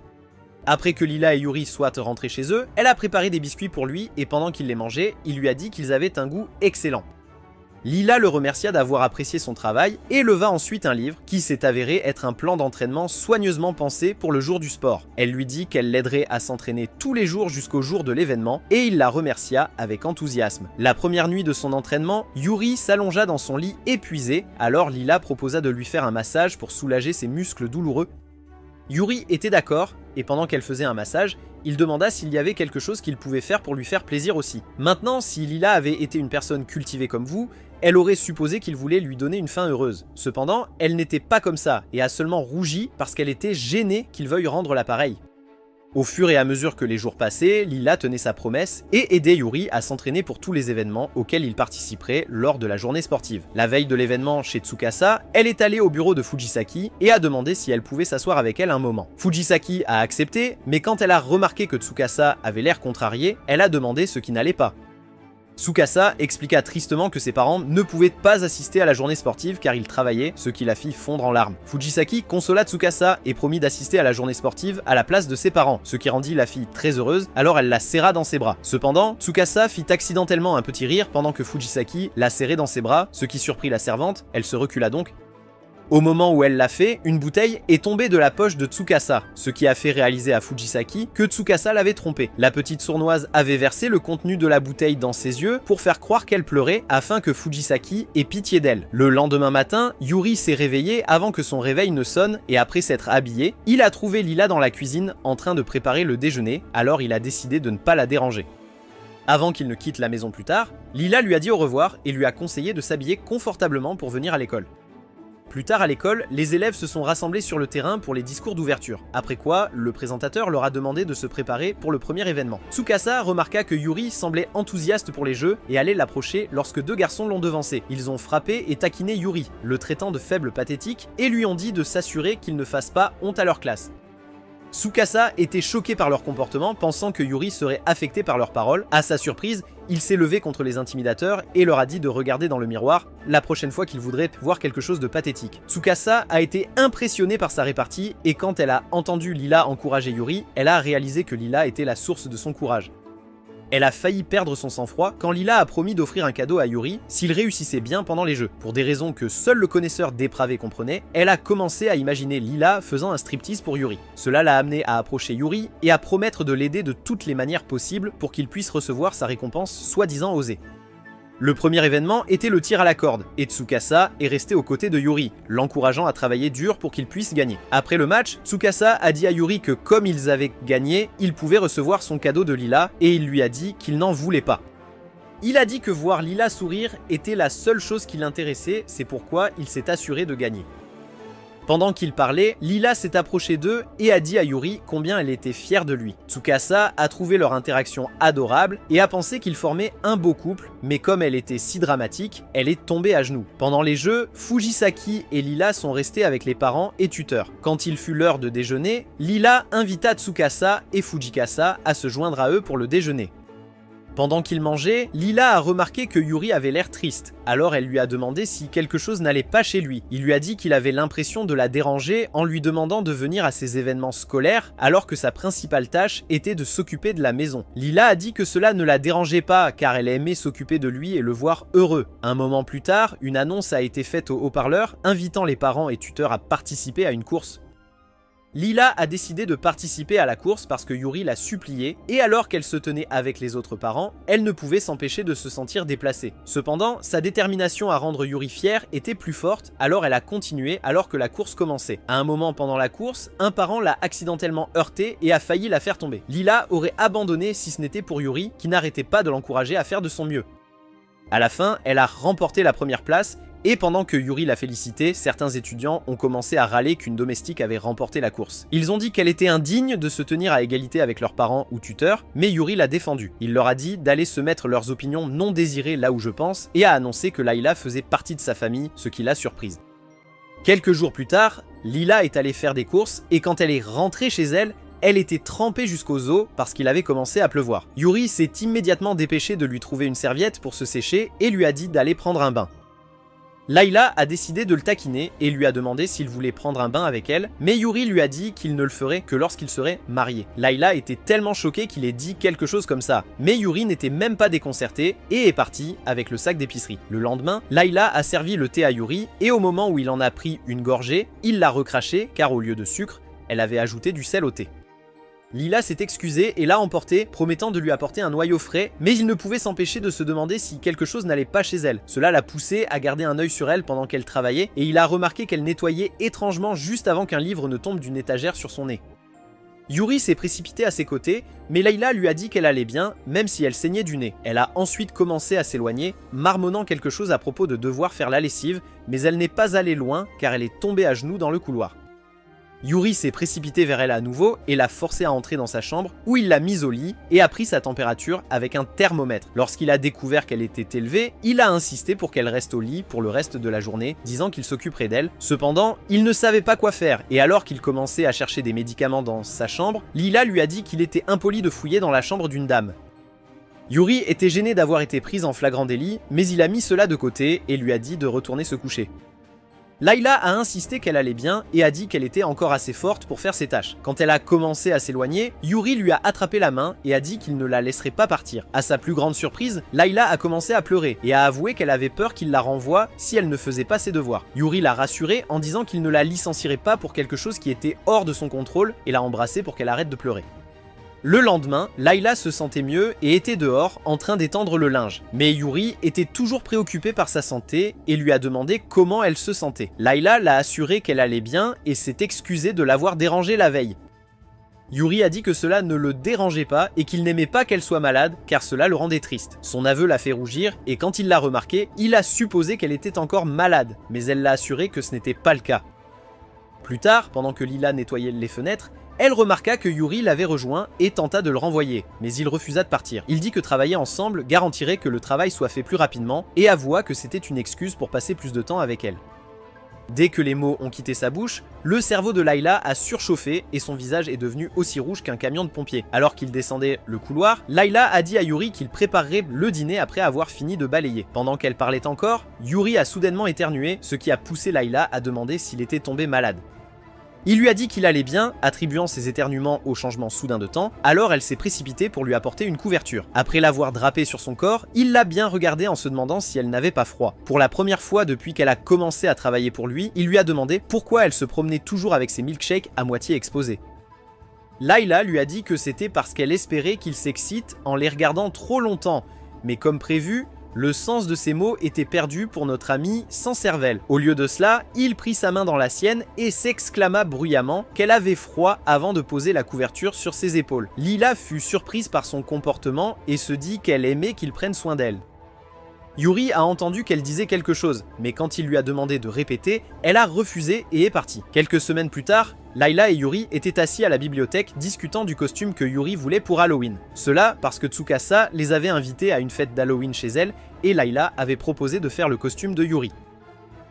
[SPEAKER 1] Après que Lila et Yuri soient rentrés chez eux, elle a préparé des biscuits pour lui et pendant qu'il les mangeait, il lui a dit qu'ils avaient un goût excellent. Lila le remercia d'avoir apprécié son travail et leva ensuite un livre qui s'est avéré être un plan d'entraînement soigneusement pensé pour le jour du sport. Elle lui dit qu'elle l'aiderait à s'entraîner tous les jours jusqu'au jour de l'événement et il la remercia avec enthousiasme. La première nuit de son entraînement, Yuri s'allongea dans son lit épuisé, alors Lila proposa de lui faire un massage pour soulager ses muscles douloureux. Yuri était d'accord, et pendant qu'elle faisait un massage, il demanda s'il y avait quelque chose qu'il pouvait faire pour lui faire plaisir aussi. Maintenant, si Lila avait été une personne cultivée comme vous, elle aurait supposé qu'il voulait lui donner une fin heureuse. Cependant, elle n'était pas comme ça, et a seulement rougi parce qu'elle était gênée qu'il veuille rendre l'appareil. Au fur et à mesure que les jours passaient, Lila tenait sa promesse et aidait Yuri à s'entraîner pour tous les événements auxquels il participerait lors de la journée sportive. La veille de l'événement chez Tsukasa, elle est allée au bureau de Fujisaki et a demandé si elle pouvait s'asseoir avec elle un moment. Fujisaki a accepté, mais quand elle a remarqué que Tsukasa avait l'air contrarié, elle a demandé ce qui n'allait pas. Tsukasa expliqua tristement que ses parents ne pouvaient pas assister à la journée sportive car ils travaillaient, ce qui la fit fondre en larmes. Fujisaki consola Tsukasa et promit d'assister à la journée sportive à la place de ses parents, ce qui rendit la fille très heureuse, alors elle la serra dans ses bras. Cependant, Tsukasa fit accidentellement un petit rire pendant que Fujisaki la serrait dans ses bras, ce qui surprit la servante, elle se recula donc. Au moment où elle l'a fait, une bouteille est tombée de la poche de Tsukasa, ce qui a fait réaliser à Fujisaki que Tsukasa l'avait trompée. La petite sournoise avait versé le contenu de la bouteille dans ses yeux pour faire croire qu'elle pleurait afin que Fujisaki ait pitié d'elle. Le lendemain matin, Yuri s'est réveillé avant que son réveil ne sonne et après s'être habillé, il a trouvé Lila dans la cuisine en train de préparer le déjeuner, alors il a décidé de ne pas la déranger. Avant qu'il ne quitte la maison plus tard, Lila lui a dit au revoir et lui a conseillé de s'habiller confortablement pour venir à l'école. Plus tard à l'école, les élèves se sont rassemblés sur le terrain pour les discours d'ouverture, après quoi le présentateur leur a demandé de se préparer pour le premier événement. Tsukasa remarqua que Yuri semblait enthousiaste pour les jeux et allait l'approcher lorsque deux garçons l'ont devancé. Ils ont frappé et taquiné Yuri, le traitant de faible pathétique, et lui ont dit de s'assurer qu'il ne fasse pas honte à leur classe. Tsukasa était choqué par leur comportement, pensant que Yuri serait affecté par leurs paroles. À sa surprise, il s'est levé contre les intimidateurs et leur a dit de regarder dans le miroir la prochaine fois qu'ils voudraient voir quelque chose de pathétique. Tsukasa a été impressionné par sa répartie et quand elle a entendu Lila encourager Yuri, elle a réalisé que Lila était la source de son courage. Elle a failli perdre son sang-froid quand Lila a promis d'offrir un cadeau à Yuri s'il réussissait bien pendant les jeux. Pour des raisons que seul le connaisseur dépravé comprenait, elle a commencé à imaginer Lila faisant un striptease pour Yuri. Cela l'a amené à approcher Yuri et à promettre de l'aider de toutes les manières possibles pour qu'il puisse recevoir sa récompense soi-disant osée. Le premier événement était le tir à la corde, et Tsukasa est resté aux côtés de Yuri, l'encourageant à travailler dur pour qu'il puisse gagner. Après le match, Tsukasa a dit à Yuri que comme ils avaient gagné, il pouvait recevoir son cadeau de Lila, et il lui a dit qu'il n'en voulait pas. Il a dit que voir Lila sourire était la seule chose qui l'intéressait, c'est pourquoi il s'est assuré de gagner. Pendant qu'il parlait, Lila s'est approchée d'eux et a dit à Yuri combien elle était fière de lui. Tsukasa a trouvé leur interaction adorable et a pensé qu'ils formaient un beau couple, mais comme elle était si dramatique, elle est tombée à genoux. Pendant les jeux, Fujisaki et Lila sont restés avec les parents et tuteurs. Quand il fut l'heure de déjeuner, Lila invita Tsukasa et Fujikasa à se joindre à eux pour le déjeuner. Pendant qu'ils mangeaient, Lila a remarqué que Yuri avait l'air triste. Alors elle lui a demandé si quelque chose n'allait pas chez lui. Il lui a dit qu'il avait l'impression de la déranger en lui demandant de venir à ses événements scolaires alors que sa principale tâche était de s'occuper de la maison. Lila a dit que cela ne la dérangeait pas car elle aimait s'occuper de lui et le voir heureux. Un moment plus tard, une annonce a été faite au haut-parleur invitant les parents et tuteurs à participer à une course. Lila a décidé de participer à la course parce que Yuri l'a supplié, et alors qu'elle se tenait avec les autres parents, elle ne pouvait s'empêcher de se sentir déplacée. Cependant, sa détermination à rendre Yuri fière était plus forte, alors elle a continué alors que la course commençait. À un moment pendant la course, un parent l'a accidentellement heurtée et a failli la faire tomber. Lila aurait abandonné si ce n'était pour Yuri, qui n'arrêtait pas de l'encourager à faire de son mieux. À la fin, elle a remporté la première place, et pendant que Yuri la félicitait, certains étudiants ont commencé à râler qu'une domestique avait remporté la course. Ils ont dit qu'elle était indigne de se tenir à égalité avec leurs parents ou tuteurs, mais Yuri l'a défendue. Il leur a dit d'aller se mettre leurs opinions non désirées là où je pense, et a annoncé que Layla faisait partie de sa famille, ce qui l'a surprise. Quelques jours plus tard, Lila est allée faire des courses, et quand elle est rentrée chez elle, elle était trempée jusqu'aux os parce qu'il avait commencé à pleuvoir. Yuri s'est immédiatement dépêché de lui trouver une serviette pour se sécher et lui a dit d'aller prendre un bain. Layla a décidé de le taquiner et lui a demandé s'il voulait prendre un bain avec elle, mais Yuri lui a dit qu'il ne le ferait que lorsqu'il serait marié. Layla était tellement choquée qu'il ait dit quelque chose comme ça, mais Yuri n'était même pas déconcerté et est parti avec le sac d'épicerie. Le lendemain, Layla a servi le thé à Yuri et au moment où il en a pris une gorgée, il l'a recraché car au lieu de sucre, elle avait ajouté du sel au thé. Lila s'est excusée et l'a emporté, promettant de lui apporter un noyau frais, mais il ne pouvait s'empêcher de se demander si quelque chose n'allait pas chez elle. Cela l'a poussé à garder un œil sur elle pendant qu'elle travaillait, et il a remarqué qu'elle nettoyait étrangement juste avant qu'un livre ne tombe d'une étagère sur son nez. Yuri s'est précipité à ses côtés, mais Layla lui a dit qu'elle allait bien, même si elle saignait du nez. Elle a ensuite commencé à s'éloigner, marmonnant quelque chose à propos de devoir faire la lessive, mais elle n'est pas allée loin car elle est tombée à genoux dans le couloir. Yuri s'est précipité vers elle à nouveau et l'a forcée à entrer dans sa chambre où il l'a mise au lit et a pris sa température avec un thermomètre. Lorsqu'il a découvert qu'elle était élevée, il a insisté pour qu'elle reste au lit pour le reste de la journée, disant qu'il s'occuperait d'elle. Cependant, il ne savait pas quoi faire et alors qu'il commençait à chercher des médicaments dans sa chambre, Lila lui a dit qu'il était impoli de fouiller dans la chambre d'une dame. Yuri était gêné d'avoir été prise en flagrant délit, mais il a mis cela de côté et lui a dit de retourner se coucher. Layla a insisté qu'elle allait bien et a dit qu'elle était encore assez forte pour faire ses tâches. Quand elle a commencé à s'éloigner, Yuri lui a attrapé la main et a dit qu'il ne la laisserait pas partir. À sa plus grande surprise, Layla a commencé à pleurer et a avoué qu'elle avait peur qu'il la renvoie si elle ne faisait pas ses devoirs. Yuri l'a rassurée en disant qu'il ne la licencierait pas pour quelque chose qui était hors de son contrôle et l'a embrassée pour qu'elle arrête de pleurer. Le lendemain, Layla se sentait mieux et était dehors en train d'étendre le linge. Mais Yuri était toujours préoccupé par sa santé et lui a demandé comment elle se sentait. Layla l'a assuré qu'elle allait bien et s'est excusée de l'avoir dérangée la veille. Yuri a dit que cela ne le dérangeait pas et qu'il n'aimait pas qu'elle soit malade car cela le rendait triste. Son aveu l'a fait rougir et quand il l'a remarqué, il a supposé qu'elle était encore malade, mais elle l'a assuré que ce n'était pas le cas. Plus tard, pendant que Lila nettoyait les fenêtres, elle remarqua que Yuri l'avait rejoint et tenta de le renvoyer, mais il refusa de partir. Il dit que travailler ensemble garantirait que le travail soit fait plus rapidement et avoua que c'était une excuse pour passer plus de temps avec elle. Dès que les mots ont quitté sa bouche, le cerveau de Layla a surchauffé et son visage est devenu aussi rouge qu'un camion de pompiers. Alors qu'il descendait le couloir, Layla a dit à Yuri qu'il préparerait le dîner après avoir fini de balayer. Pendant qu'elle parlait encore, Yuri a soudainement éternué, ce qui a poussé Layla à demander s'il était tombé malade. Il lui a dit qu'il allait bien, attribuant ses éternuements au changement soudain de temps, alors elle s'est précipitée pour lui apporter une couverture. Après l'avoir drapée sur son corps, il l'a bien regardée en se demandant si elle n'avait pas froid. Pour la première fois depuis qu'elle a commencé à travailler pour lui, il lui a demandé pourquoi elle se promenait toujours avec ses milkshakes à moitié exposés. Layla lui a dit que c'était parce qu'elle espérait qu'il s'excite en les regardant trop longtemps, mais comme prévu, le sens de ces mots était perdu pour notre ami sans cervelle. Au lieu de cela, il prit sa main dans la sienne et s'exclama bruyamment qu'elle avait froid avant de poser la couverture sur ses épaules. Lila fut surprise par son comportement et se dit qu'elle aimait qu'il prenne soin d'elle. Yuri a entendu qu'elle disait quelque chose, mais quand il lui a demandé de répéter, elle a refusé et est partie. Quelques semaines plus tard, Layla et Yuri étaient assis à la bibliothèque discutant du costume que Yuri voulait pour Halloween. Cela parce que Tsukasa les avait invités à une fête d'Halloween chez elle et Layla avait proposé de faire le costume de Yuri.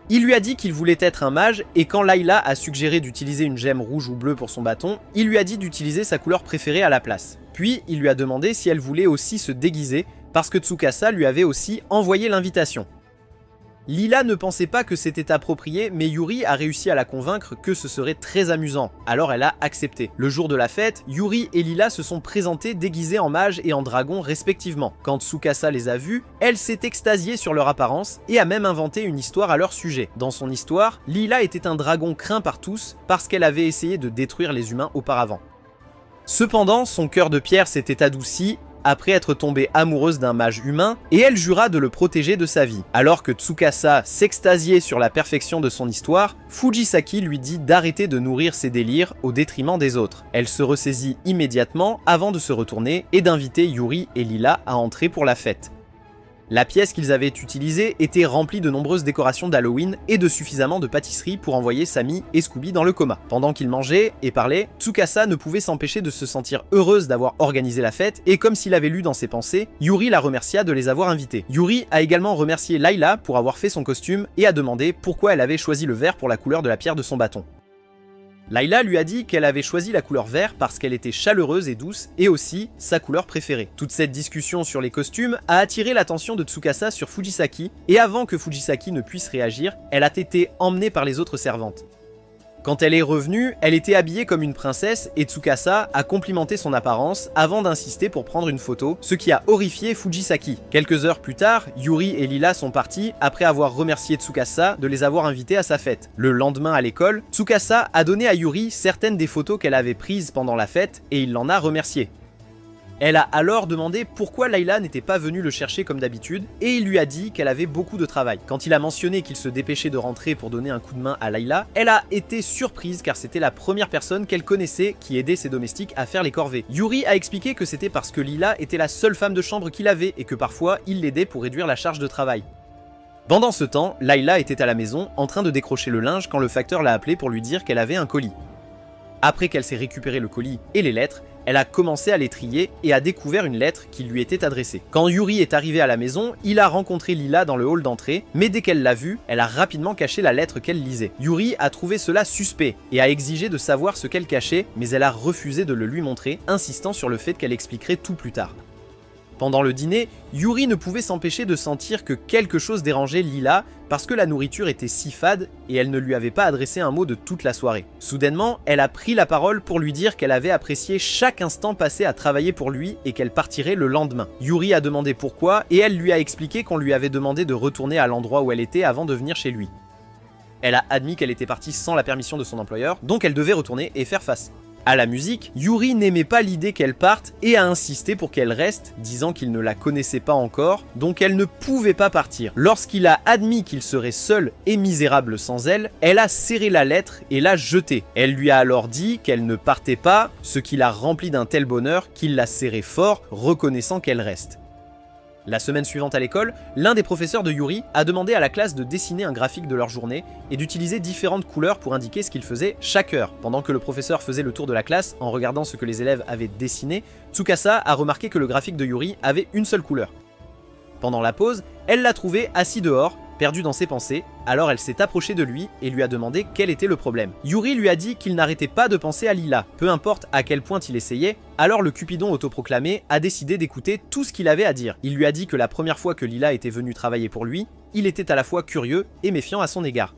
[SPEAKER 1] Il lui a dit qu'il voulait être un mage et quand Layla a suggéré d'utiliser une gemme rouge ou bleue pour son bâton, il lui a dit d'utiliser sa couleur préférée à la place. Puis il lui a demandé si elle voulait aussi se déguiser parce que Tsukasa lui avait aussi envoyé l'invitation. Lila ne pensait pas que c'était approprié, mais Yuri a réussi à la convaincre que ce serait très amusant, alors elle a accepté. Le jour de la fête, Yuri et Lila se sont présentés déguisés en mage et en dragon respectivement. Quand Tsukasa les a vus, elle s'est extasiée sur leur apparence et a même inventé une histoire à leur sujet. Dans son histoire, Lila était un dragon craint par tous parce qu'elle avait essayé de détruire les humains auparavant. Cependant, son cœur de pierre s'était adouci après être tombée amoureuse d'un mage humain, et elle jura de le protéger de sa vie. Alors que Tsukasa s'extasiait sur la perfection de son histoire, Fujisaki lui dit d'arrêter de nourrir ses délires au détriment des autres. Elle se ressaisit immédiatement avant de se retourner et d'inviter Yuri et Lila à entrer pour la fête. La pièce qu'ils avaient utilisée était remplie de nombreuses décorations d'Halloween et de suffisamment de pâtisseries pour envoyer Sammy et Scooby dans le coma. Pendant qu'ils mangeaient et parlaient, Tsukasa ne pouvait s'empêcher de se sentir heureuse d'avoir organisé la fête et comme s'il avait lu dans ses pensées, Yuri la remercia de les avoir invités. Yuri a également remercié Layla pour avoir fait son costume et a demandé pourquoi elle avait choisi le vert pour la couleur de la pierre de son bâton. Layla lui a dit qu'elle avait choisi la couleur vert parce qu'elle était chaleureuse et douce et aussi sa couleur préférée. Toute cette discussion sur les costumes a attiré l'attention de Tsukasa sur Fujisaki et avant que Fujisaki ne puisse réagir, elle a été emmenée par les autres servantes. Quand elle est revenue, elle était habillée comme une princesse et Tsukasa a complimenté son apparence avant d'insister pour prendre une photo, ce qui a horrifié Fujisaki. Quelques heures plus tard, Yuri et Lila sont partis après avoir remercié Tsukasa de les avoir invités à sa fête. Le lendemain à l'école, Tsukasa a donné à Yuri certaines des photos qu'elle avait prises pendant la fête et il l'en a remercié. Elle a alors demandé pourquoi Layla n'était pas venue le chercher comme d'habitude et il lui a dit qu'elle avait beaucoup de travail. Quand il a mentionné qu'il se dépêchait de rentrer pour donner un coup de main à Layla, elle a été surprise car c'était la première personne qu'elle connaissait qui aidait ses domestiques à faire les corvées. Yuri a expliqué que c'était parce que Lila était la seule femme de chambre qu'il avait et que parfois il l'aidait pour réduire la charge de travail. Pendant ce temps, Layla était à la maison en train de décrocher le linge quand le facteur l'a appelée pour lui dire qu'elle avait un colis. Après qu'elle s'est récupéré le colis et les lettres, elle a commencé à les trier et a découvert une lettre qui lui était adressée. Quand Yuri est arrivé à la maison, il a rencontré Lila dans le hall d'entrée, mais dès qu'elle l'a vue, elle a rapidement caché la lettre qu'elle lisait. Yuri a trouvé cela suspect et a exigé de savoir ce qu'elle cachait, mais elle a refusé de le lui montrer, insistant sur le fait qu'elle expliquerait tout plus tard. Pendant le dîner, Yuri ne pouvait s'empêcher de sentir que quelque chose dérangeait Lila parce que la nourriture était si fade et elle ne lui avait pas adressé un mot de toute la soirée. Soudainement, elle a pris la parole pour lui dire qu'elle avait apprécié chaque instant passé à travailler pour lui et qu'elle partirait le lendemain. Yuri a demandé pourquoi et elle lui a expliqué qu'on lui avait demandé de retourner à l'endroit où elle était avant de venir chez lui. Elle a admis qu'elle était partie sans la permission de son employeur, donc elle devait retourner et faire face. À la musique, Yuri n'aimait pas l'idée qu'elle parte et a insisté pour qu'elle reste, disant qu'il ne la connaissait pas encore, donc elle ne pouvait pas partir. Lorsqu'il a admis qu'il serait seul et misérable sans elle, elle a serré la lettre et l'a jetée. Elle lui a alors dit qu'elle ne partait pas, ce qui l'a rempli d'un tel bonheur qu'il l'a serré fort, reconnaissant qu'elle reste. La semaine suivante à l'école, l'un des professeurs de Yuri a demandé à la classe de dessiner un graphique de leur journée et d'utiliser différentes couleurs pour indiquer ce qu'ils faisaient chaque heure. Pendant que le professeur faisait le tour de la classe en regardant ce que les élèves avaient dessiné, Tsukasa a remarqué que le graphique de Yuri avait une seule couleur. Pendant la pause, elle l'a trouvé assis dehors, perdu dans ses pensées, alors elle s'est approchée de lui et lui a demandé quel était le problème. Yuri lui a dit qu'il n'arrêtait pas de penser à Lila, peu importe à quel point il essayait, alors le Cupidon autoproclamé a décidé d'écouter tout ce qu'il avait à dire. Il lui a dit que la première fois que Lila était venue travailler pour lui, il était à la fois curieux et méfiant à son égard.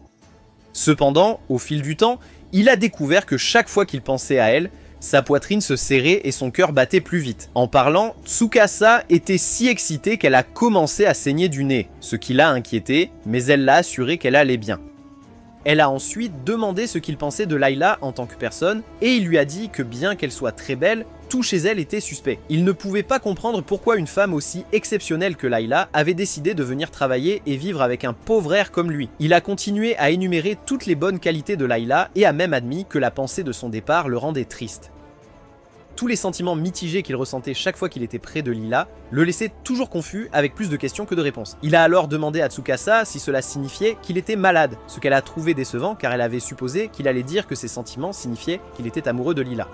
[SPEAKER 1] Cependant, au fil du temps, il a découvert que chaque fois qu'il pensait à elle, sa poitrine se serrait et son cœur battait plus vite. En parlant, Tsukasa était si excitée qu'elle a commencé à saigner du nez, ce qui l'a inquiétée, mais elle l'a assuré qu'elle allait bien. Elle a ensuite demandé ce qu'il pensait de Layla en tant que personne, et il lui a dit que bien qu'elle soit très belle, tout chez elle était suspect. Il ne pouvait pas comprendre pourquoi une femme aussi exceptionnelle que Layla avait décidé de venir travailler et vivre avec un pauvre air comme lui. Il a continué à énumérer toutes les bonnes qualités de Layla et a même admis que la pensée de son départ le rendait triste. Tous les sentiments mitigés qu'il ressentait chaque fois qu'il était près de Lila le laissaient toujours confus avec plus de questions que de réponses. Il a alors demandé à Tsukasa si cela signifiait qu'il était malade, ce qu'elle a trouvé décevant car elle avait supposé qu'il allait dire que ses sentiments signifiaient qu'il était amoureux de Lila.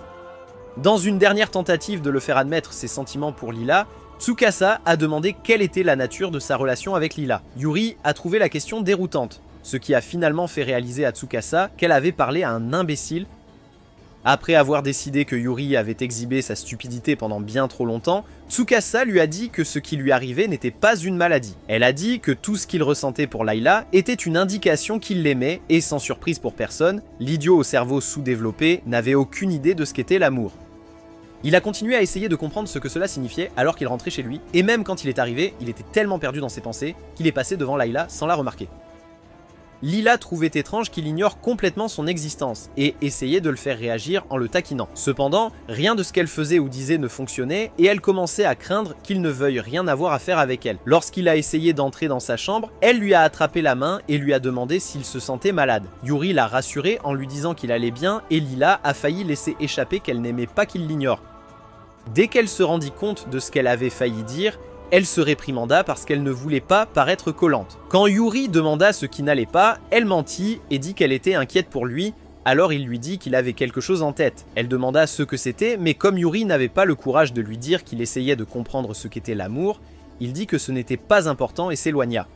[SPEAKER 1] Dans une dernière tentative de le faire admettre ses sentiments pour Lila, Tsukasa a demandé quelle était la nature de sa relation avec Lila. Yuri a trouvé la question déroutante, ce qui a finalement fait réaliser à Tsukasa qu'elle avait parlé à un imbécile. Après avoir décidé que Yuri avait exhibé sa stupidité pendant bien trop longtemps, Tsukasa lui a dit que ce qui lui arrivait n'était pas une maladie. Elle a dit que tout ce qu'il ressentait pour Layla était une indication qu'il l'aimait et sans surprise pour personne, l'idiot au cerveau sous-développé n'avait aucune idée de ce qu'était l'amour. Il a continué à essayer de comprendre ce que cela signifiait alors qu'il rentrait chez lui, et même quand il est arrivé, il était tellement perdu dans ses pensées qu'il est passé devant Layla sans la remarquer. Lila trouvait étrange qu'il ignore complètement son existence et essayait de le faire réagir en le taquinant. Cependant, rien de ce qu'elle faisait ou disait ne fonctionnait et elle commençait à craindre qu'il ne veuille rien avoir à faire avec elle. Lorsqu'il a essayé d'entrer dans sa chambre, elle lui a attrapé la main et lui a demandé s'il se sentait malade. Yuri l'a rassuré en lui disant qu'il allait bien et Lila a failli laisser échapper qu'elle n'aimait pas qu'il l'ignore. Dès qu'elle se rendit compte de ce qu'elle avait failli dire, elle se réprimanda parce qu'elle ne voulait pas paraître collante. Quand Yuri demanda ce qui n'allait pas, elle mentit et dit qu'elle était inquiète pour lui, alors il lui dit qu'il avait quelque chose en tête. Elle demanda ce que c'était, mais comme Yuri n'avait pas le courage de lui dire qu'il essayait de comprendre ce qu'était l'amour, il dit que ce n'était pas important et s'éloigna.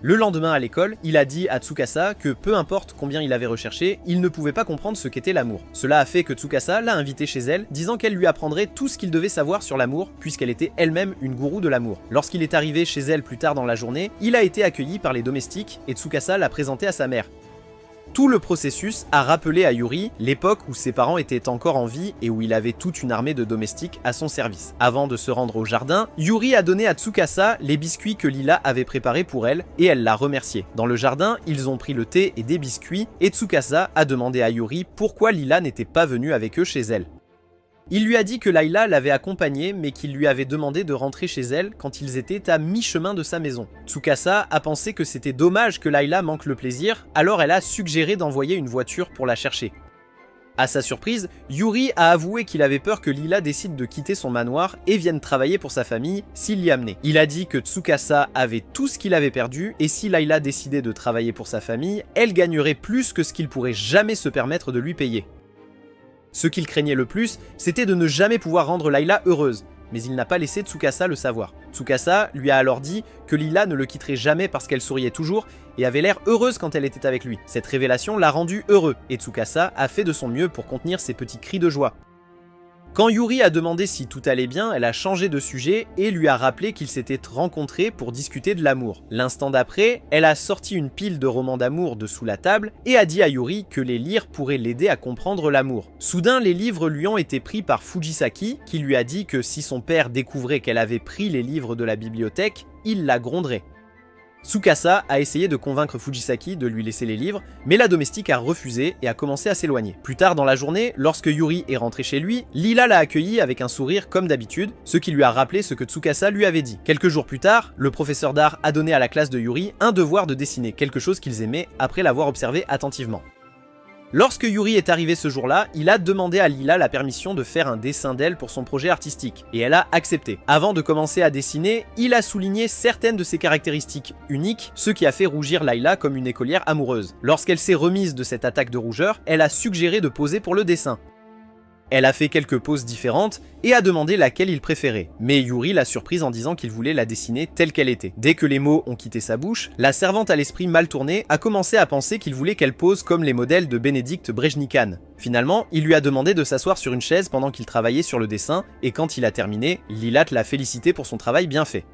[SPEAKER 1] Le lendemain à l'école, il a dit à Tsukasa que peu importe combien il avait recherché, il ne pouvait pas comprendre ce qu'était l'amour. Cela a fait que Tsukasa l'a invité chez elle, disant qu'elle lui apprendrait tout ce qu'il devait savoir sur l'amour, puisqu'elle était elle-même une gourou de l'amour. Lorsqu'il est arrivé chez elle plus tard dans la journée, il a été accueilli par les domestiques et Tsukasa l'a présenté à sa mère. Tout le processus a rappelé à Yuri l'époque où ses parents étaient encore en vie et où il avait toute une armée de domestiques à son service. Avant de se rendre au jardin, Yuri a donné à Tsukasa les biscuits que Lila avait préparés pour elle et elle l'a remercié. Dans le jardin, ils ont pris le thé et des biscuits et Tsukasa a demandé à Yuri pourquoi Lila n'était pas venue avec eux chez elle. Il lui a dit que Layla l'avait accompagnée mais qu'il lui avait demandé de rentrer chez elle quand ils étaient à mi-chemin de sa maison. Tsukasa a pensé que c'était dommage que Layla manque le plaisir, alors elle a suggéré d'envoyer une voiture pour la chercher. À sa surprise, Yuri a avoué qu'il avait peur que Lila décide de quitter son manoir et vienne travailler pour sa famille s'il l'y amenait. Il a dit que Tsukasa avait tout ce qu'il avait perdu et si Layla décidait de travailler pour sa famille, elle gagnerait plus que ce qu'il pourrait jamais se permettre de lui payer. Ce qu'il craignait le plus, c'était de ne jamais pouvoir rendre Layla heureuse, mais il n'a pas laissé Tsukasa le savoir. Tsukasa lui a alors dit que Lila ne le quitterait jamais parce qu'elle souriait toujours et avait l'air heureuse quand elle était avec lui. Cette révélation l'a rendu heureux, et Tsukasa a fait de son mieux pour contenir ses petits cris de joie. Quand Yuri a demandé si tout allait bien, elle a changé de sujet et lui a rappelé qu'ils s'étaient rencontrés pour discuter de l'amour. L'instant d'après, elle a sorti une pile de romans d'amour de sous la table et a dit à Yuri que les lire pourrait l'aider à comprendre l'amour. Soudain, les livres lui ont été pris par Fujisaki, qui lui a dit que si son père découvrait qu'elle avait pris les livres de la bibliothèque, il la gronderait. Tsukasa a essayé de convaincre Fujisaki de lui laisser les livres, mais la domestique a refusé et a commencé à s'éloigner. Plus tard dans la journée, lorsque Yuri est rentré chez lui, Lila l'a accueilli avec un sourire comme d'habitude, ce qui lui a rappelé ce que Tsukasa lui avait dit. Quelques jours plus tard, le professeur d'art a donné à la classe de Yuri un devoir de dessiner, quelque chose qu'ils aimaient après l'avoir observé attentivement. Lorsque Yuri est arrivé ce jour-là, il a demandé à Lila la permission de faire un dessin d'elle pour son projet artistique, et elle a accepté. Avant de commencer à dessiner, il a souligné certaines de ses caractéristiques uniques, ce qui a fait rougir Layla comme une écolière amoureuse. Lorsqu'elle s'est remise de cette attaque de rougeur, elle a suggéré de poser pour le dessin. Elle a fait quelques poses différentes et a demandé laquelle il préférait, mais Yuri l'a surprise en disant qu'il voulait la dessiner telle qu'elle était. Dès que les mots ont quitté sa bouche, la servante à l'esprit mal tourné a commencé à penser qu'il voulait qu'elle pose comme les modèles de Bénédicte Brejnikan. Finalement, il lui a demandé de s'asseoir sur une chaise pendant qu'il travaillait sur le dessin, et quand il a terminé, Lilat l'a félicité pour son travail bien fait.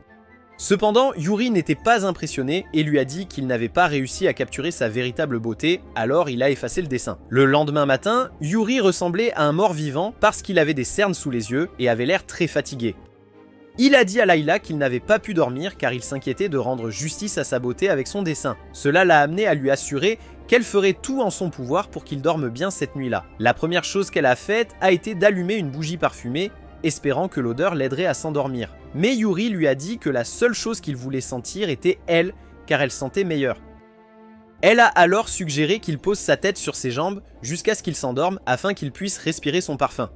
[SPEAKER 1] Cependant, Yuri n'était pas impressionné et lui a dit qu'il n'avait pas réussi à capturer sa véritable beauté, alors il a effacé le dessin. Le lendemain matin, Yuri ressemblait à un mort-vivant parce qu'il avait des cernes sous les yeux et avait l'air très fatigué. Il a dit à Layla qu'il n'avait pas pu dormir car il s'inquiétait de rendre justice à sa beauté avec son dessin. Cela l'a amené à lui assurer qu'elle ferait tout en son pouvoir pour qu'il dorme bien cette nuit-là. La première chose qu'elle a faite a été d'allumer une bougie parfumée, espérant que l'odeur l'aiderait à s'endormir. Mais Yuri lui a dit que la seule chose qu'il voulait sentir était elle, car elle sentait meilleure. Elle a alors suggéré qu'il pose sa tête sur ses jambes jusqu'à ce qu'il s'endorme afin qu'il puisse respirer son parfum.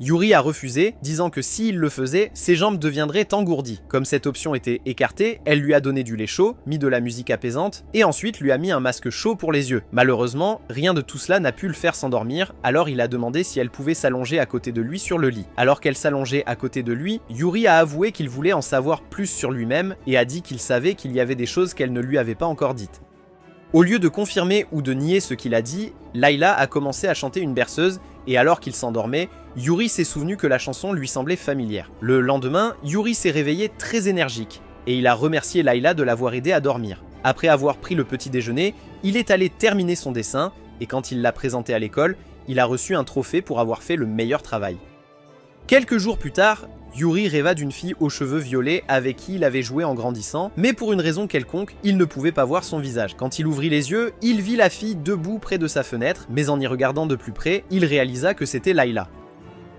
[SPEAKER 1] Yuri a refusé, disant que s'il le faisait, ses jambes deviendraient engourdies. Comme cette option était écartée, elle lui a donné du lait chaud, mis de la musique apaisante, et ensuite lui a mis un masque chaud pour les yeux. Malheureusement, rien de tout cela n'a pu le faire s'endormir, alors il a demandé si elle pouvait s'allonger à côté de lui sur le lit. Alors qu'elle s'allongeait à côté de lui, Yuri a avoué qu'il voulait en savoir plus sur lui-même, et a dit qu'il savait qu'il y avait des choses qu'elle ne lui avait pas encore dites. Au lieu de confirmer ou de nier ce qu'il a dit, Layla a commencé à chanter une berceuse, et alors qu'il s'endormait, Yuri s'est souvenu que la chanson lui semblait familière. Le lendemain, Yuri s'est réveillé très énergique, et il a remercié Layla de l'avoir aidé à dormir. Après avoir pris le petit déjeuner, il est allé terminer son dessin, et quand il l'a présenté à l'école, il a reçu un trophée pour avoir fait le meilleur travail. Quelques jours plus tard, Yuri rêva d'une fille aux cheveux violets avec qui il avait joué en grandissant, mais pour une raison quelconque, il ne pouvait pas voir son visage. Quand il ouvrit les yeux, il vit la fille debout près de sa fenêtre, mais en y regardant de plus près, il réalisa que c'était Layla.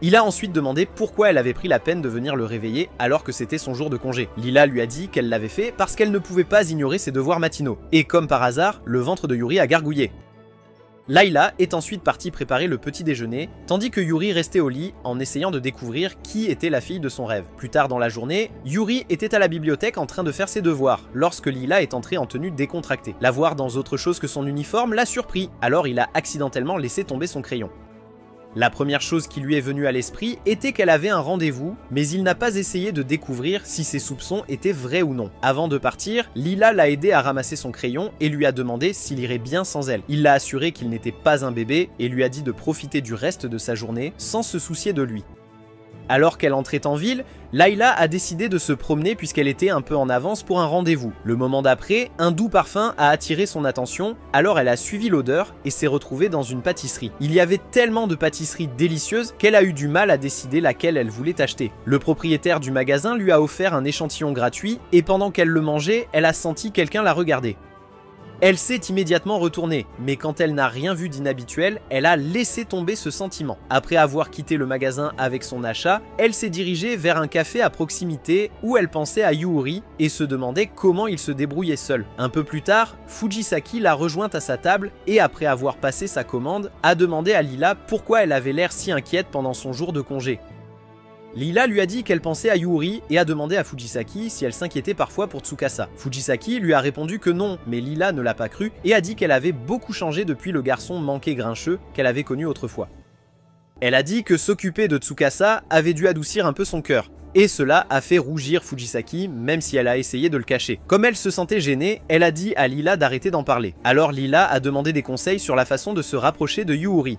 [SPEAKER 1] Il a ensuite demandé pourquoi elle avait pris la peine de venir le réveiller alors que c'était son jour de congé. Lila lui a dit qu'elle l'avait fait parce qu'elle ne pouvait pas ignorer ses devoirs matinaux. Et comme par hasard, le ventre de Yuri a gargouillé. Layla est ensuite partie préparer le petit déjeuner, tandis que Yuri restait au lit en essayant de découvrir qui était la fille de son rêve. Plus tard dans la journée, Yuri était à la bibliothèque en train de faire ses devoirs, lorsque Lila est entrée en tenue décontractée. La voir dans autre chose que son uniforme l'a surpris, alors il a accidentellement laissé tomber son crayon. La première chose qui lui est venue à l'esprit était qu'elle avait un rendez-vous, mais il n'a pas essayé de découvrir si ses soupçons étaient vrais ou non. Avant de partir, Lila l'a aidé à ramasser son crayon et lui a demandé s'il irait bien sans elle. Il l'a assuré qu'il n'était pas un bébé et lui a dit de profiter du reste de sa journée sans se soucier de lui. Alors qu'elle entrait en ville, Layla a décidé de se promener puisqu'elle était un peu en avance pour un rendez-vous. Le moment d'après, un doux parfum a attiré son attention, alors elle a suivi l'odeur et s'est retrouvée dans une pâtisserie. Il y avait tellement de pâtisseries délicieuses qu'elle a eu du mal à décider laquelle elle voulait acheter. Le propriétaire du magasin lui a offert un échantillon gratuit et pendant qu'elle le mangeait, elle a senti quelqu'un la regarder. Elle s'est immédiatement retournée, mais quand elle n'a rien vu d'inhabituel, elle a laissé tomber ce sentiment. Après avoir quitté le magasin avec son achat, elle s'est dirigée vers un café à proximité où elle pensait à Yuri et se demandait comment il se débrouillait seul. Un peu plus tard, Fujisaki l'a rejointe à sa table et après avoir passé sa commande, a demandé à Lila pourquoi elle avait l'air si inquiète pendant son jour de congé. Lila lui a dit qu'elle pensait à Yuri et a demandé à Fujisaki si elle s'inquiétait parfois pour Tsukasa. Fujisaki lui a répondu que non, mais Lila ne l'a pas cru et a dit qu'elle avait beaucoup changé depuis le garçon manqué grincheux qu'elle avait connu autrefois. Elle a dit que s'occuper de Tsukasa avait dû adoucir un peu son cœur. Et cela a fait rougir Fujisaki, même si elle a essayé de le cacher. Comme elle se sentait gênée, elle a dit à Lila d'arrêter d'en parler. Alors Lila a demandé des conseils sur la façon de se rapprocher de Yuuri.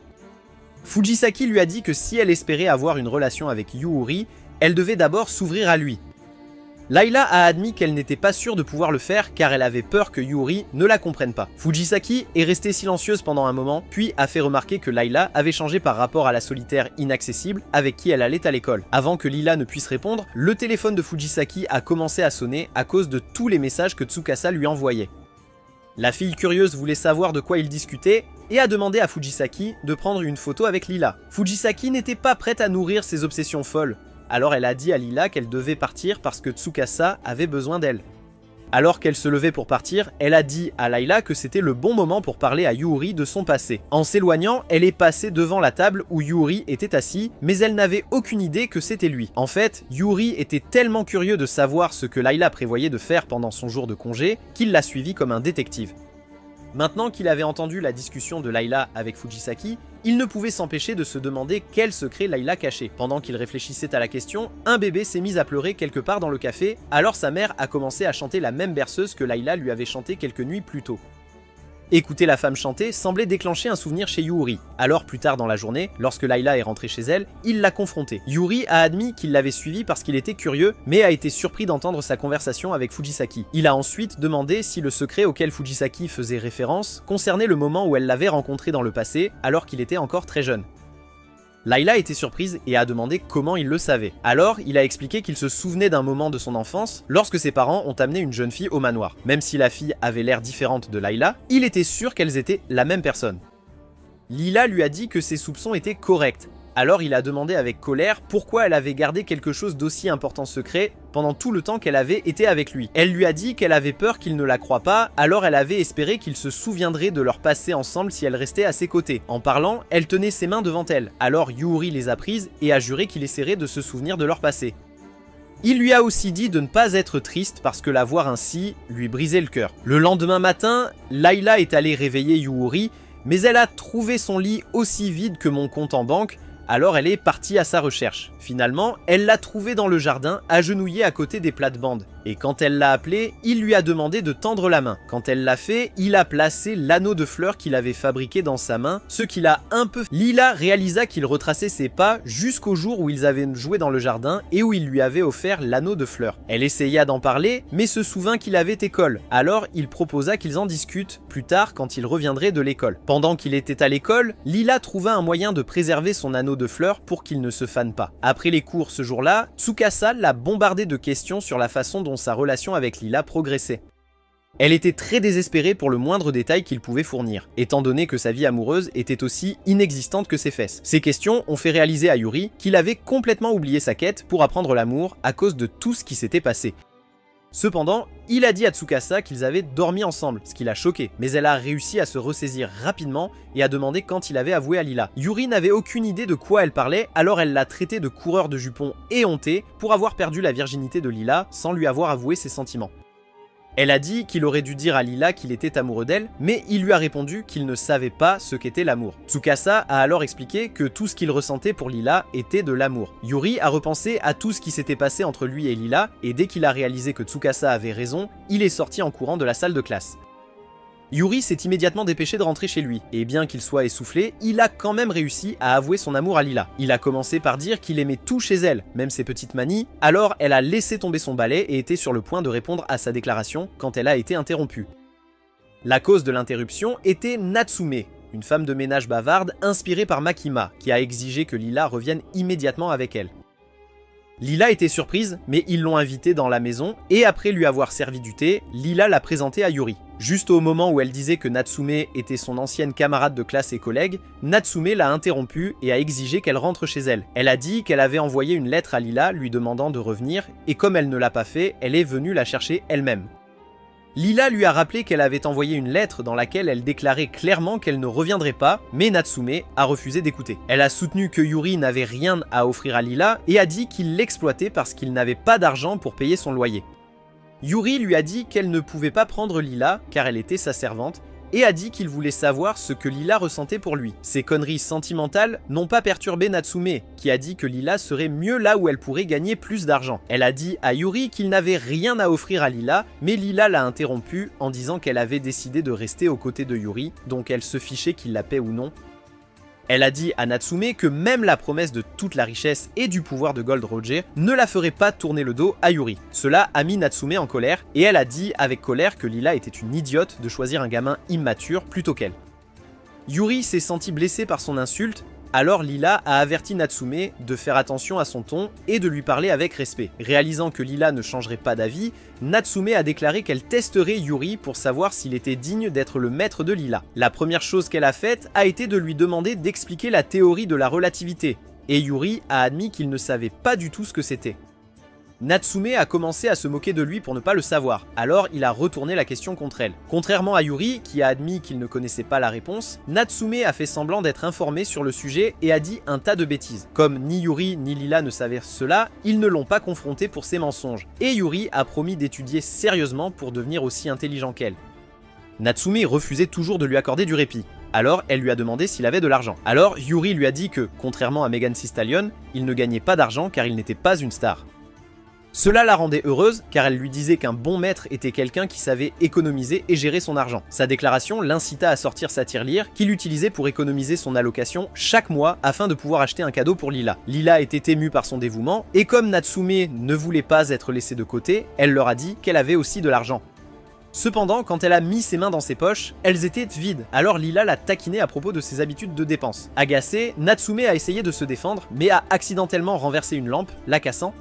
[SPEAKER 1] Fujisaki lui a dit que si elle espérait avoir une relation avec Yuuri, elle devait d'abord s'ouvrir à lui. Layla a admis qu'elle n'était pas sûre de pouvoir le faire car elle avait peur que Yuuri ne la comprenne pas. Fujisaki est restée silencieuse pendant un moment, puis a fait remarquer que Layla avait changé par rapport à la solitaire inaccessible avec qui elle allait à l'école. Avant que Lila ne puisse répondre, le téléphone de Fujisaki a commencé à sonner à cause de tous les messages que Tsukasa lui envoyait. La fille curieuse voulait savoir de quoi ils discutaient et a demandé à Fujisaki de prendre une photo avec Lila. Fujisaki n'était pas prête à nourrir ses obsessions folles. Alors elle a dit à Lila qu'elle devait partir parce que Tsukasa avait besoin d'elle. Alors qu'elle se levait pour partir, elle a dit à Layla que c'était le bon moment pour parler à Yuuri de son passé. En s'éloignant, elle est passée devant la table où Yuuri était assis, mais elle n'avait aucune idée que c'était lui. En fait, Yuuri était tellement curieux de savoir ce que Layla prévoyait de faire pendant son jour de congé qu'il l'a suivi comme un détective. Maintenant qu'il avait entendu la discussion de Layla avec Fujisaki, il ne pouvait s'empêcher de se demander quel secret Layla cachait. Pendant qu'il réfléchissait à la question, un bébé s'est mis à pleurer quelque part dans le café, alors sa mère a commencé à chanter la même berceuse que Layla lui avait chanté quelques nuits plus tôt. Écouter la femme chanter semblait déclencher un souvenir chez Yuuri. Alors plus tard dans la journée, lorsque Layla est rentrée chez elle, il l'a confrontée. Yuuri a admis qu'il l'avait suivie parce qu'il était curieux, mais a été surpris d'entendre sa conversation avec Fujisaki. Il a ensuite demandé si le secret auquel Fujisaki faisait référence concernait le moment où elle l'avait rencontré dans le passé, alors qu'il était encore très jeune. Layla était surprise et a demandé comment il le savait. Alors, il a expliqué qu'il se souvenait d'un moment de son enfance lorsque ses parents ont amené une jeune fille au manoir. Même si la fille avait l'air différente de Layla, il était sûr qu'elles étaient la même personne. Lila lui a dit que ses soupçons étaient corrects. Alors il a demandé avec colère pourquoi elle avait gardé quelque chose d'aussi important secret pendant tout le temps qu'elle avait été avec lui. Elle lui a dit qu'elle avait peur qu'il ne la croie pas, alors elle avait espéré qu'il se souviendrait de leur passé ensemble si elle restait à ses côtés. En parlant, elle tenait ses mains devant elle. Alors Yuuri les a prises et a juré qu'il essaierait de se souvenir de leur passé. Il lui a aussi dit de ne pas être triste parce que la voir ainsi lui brisait le cœur. Le lendemain matin, Layla est allée réveiller Yuuri, mais elle a trouvé son lit aussi vide que mon compte en banque. Alors elle est partie à sa recherche. Finalement, elle l'a trouvé dans le jardin, agenouillé à côté des plates-bandes. Et quand elle l'a appelé, il lui a demandé de tendre la main. Quand elle l'a fait, il a placé l'anneau de fleurs qu'il avait fabriqué dans sa main, ce qui l'a un peu... Lila réalisa qu'il retraçait ses pas jusqu'au jour où ils avaient joué dans le jardin et où il lui avait offert l'anneau de fleurs. Elle essaya d'en parler, mais se souvint qu'il avait école. Alors il proposa qu'ils en discutent plus tard quand il reviendrait de l'école. Pendant qu'il était à l'école, Lila trouva un moyen de préserver son anneau de fleurs pour qu'il ne se fane pas. Après les cours ce jour-là, Tsukasa l'a bombardé de questions sur la façon dont sa relation avec Lila progressait. Elle était très désespérée pour le moindre détail qu'il pouvait fournir, étant donné que sa vie amoureuse était aussi inexistante que ses fesses. Ces questions ont fait réaliser à Yuri qu'il avait complètement oublié sa quête pour apprendre l'amour à cause de tout ce qui s'était passé. Cependant, il a dit à Tsukasa qu'ils avaient dormi ensemble, ce qui l'a choqué, mais elle a réussi à se ressaisir rapidement et a demandé quand il avait avoué à Lila. Yuri n'avait aucune idée de quoi elle parlait, alors elle l'a traité de coureur de jupons éhonté pour avoir perdu la virginité de Lila sans lui avoir avoué ses sentiments. Elle a dit qu'il aurait dû dire à Lila qu'il était amoureux d'elle, mais il lui a répondu qu'il ne savait pas ce qu'était l'amour. Tsukasa a alors expliqué que tout ce qu'il ressentait pour Lila était de l'amour. Yuri a repensé à tout ce qui s'était passé entre lui et Lila, et dès qu'il a réalisé que Tsukasa avait raison, il est sorti en courant de la salle de classe. Yuri s'est immédiatement dépêché de rentrer chez lui, et bien qu'il soit essoufflé, il a quand même réussi à avouer son amour à Lila. Il a commencé par dire qu'il aimait tout chez elle, même ses petites manies, alors elle a laissé tomber son balai et était sur le point de répondre à sa déclaration quand elle a été interrompue. La cause de l'interruption était Natsume, une femme de ménage bavarde inspirée par Makima, qui a exigé que Lila revienne immédiatement avec elle. Lila était surprise, mais ils l'ont invitée dans la maison, et après lui avoir servi du thé, Lila l'a présentée à Yuri. Juste au moment où elle disait que Natsume était son ancienne camarade de classe et collègue, Natsume l'a interrompue et a exigé qu'elle rentre chez elle. Elle a dit qu'elle avait envoyé une lettre à Lila lui demandant de revenir, et comme elle ne l'a pas fait, elle est venue la chercher elle-même. Lila lui a rappelé qu'elle avait envoyé une lettre dans laquelle elle déclarait clairement qu'elle ne reviendrait pas, mais Natsume a refusé d'écouter. Elle a soutenu que Yuri n'avait rien à offrir à Lila et a dit qu'il l'exploitait parce qu'il n'avait pas d'argent pour payer son loyer. Yuri lui a dit qu'elle ne pouvait pas prendre Lila car elle était sa servante, et a dit qu'il voulait savoir ce que Lila ressentait pour lui. Ces conneries sentimentales n'ont pas perturbé Natsume, qui a dit que Lila serait mieux là où elle pourrait gagner plus d'argent. Elle a dit à Yuri qu'il n'avait rien à offrir à Lila, mais Lila l'a interrompu en disant qu'elle avait décidé de rester aux côtés de Yuri, donc elle se fichait qu'il la paie ou non. Elle a dit à Natsume que même la promesse de toute la richesse et du pouvoir de Gold Roger ne la ferait pas tourner le dos à Yuri. Cela a mis Natsume en colère, et elle a dit avec colère que Lila était une idiote de choisir un gamin immature plutôt qu'elle. Yuri s'est senti blessé par son insulte, alors Lila a averti Natsume de faire attention à son ton et de lui parler avec respect. Réalisant que Lila ne changerait pas d'avis, Natsume a déclaré qu'elle testerait Yuri pour savoir s'il était digne d'être le maître de Lila. La première chose qu'elle a faite a été de lui demander d'expliquer la théorie de la relativité, et Yuri a admis qu'il ne savait pas du tout ce que c'était. Natsume a commencé à se moquer de lui pour ne pas le savoir, alors il a retourné la question contre elle. Contrairement à Yuri, qui a admis qu'il ne connaissait pas la réponse, Natsume a fait semblant d'être informé sur le sujet et a dit un tas de bêtises. Comme ni Yuri ni Lila ne savaient cela, ils ne l'ont pas confronté pour ses mensonges, et Yuri a promis d'étudier sérieusement pour devenir aussi intelligent qu'elle. Natsume refusait toujours de lui accorder du répit. Alors, elle lui a demandé s'il avait de l'argent. Alors, Yuri lui a dit que, contrairement à Megan Thee Stallion, il ne gagnait pas d'argent car il n'était pas une star. Cela la rendait heureuse car elle lui disait qu'un bon maître était quelqu'un qui savait économiser et gérer son argent. Sa déclaration l'incita à sortir sa tirelire qu'il utilisait pour économiser son allocation chaque mois afin de pouvoir acheter un cadeau pour Lila. Lila était émue par son dévouement et comme Natsume ne voulait pas être laissée de côté, elle leur a dit qu'elle avait aussi de l'argent. Cependant, quand elle a mis ses mains dans ses poches, elles étaient vides, alors Lila l'a taquinée à propos de ses habitudes de dépenses. Agacée, Natsume a essayé de se défendre, mais a accidentellement renversé une lampe, la cassant.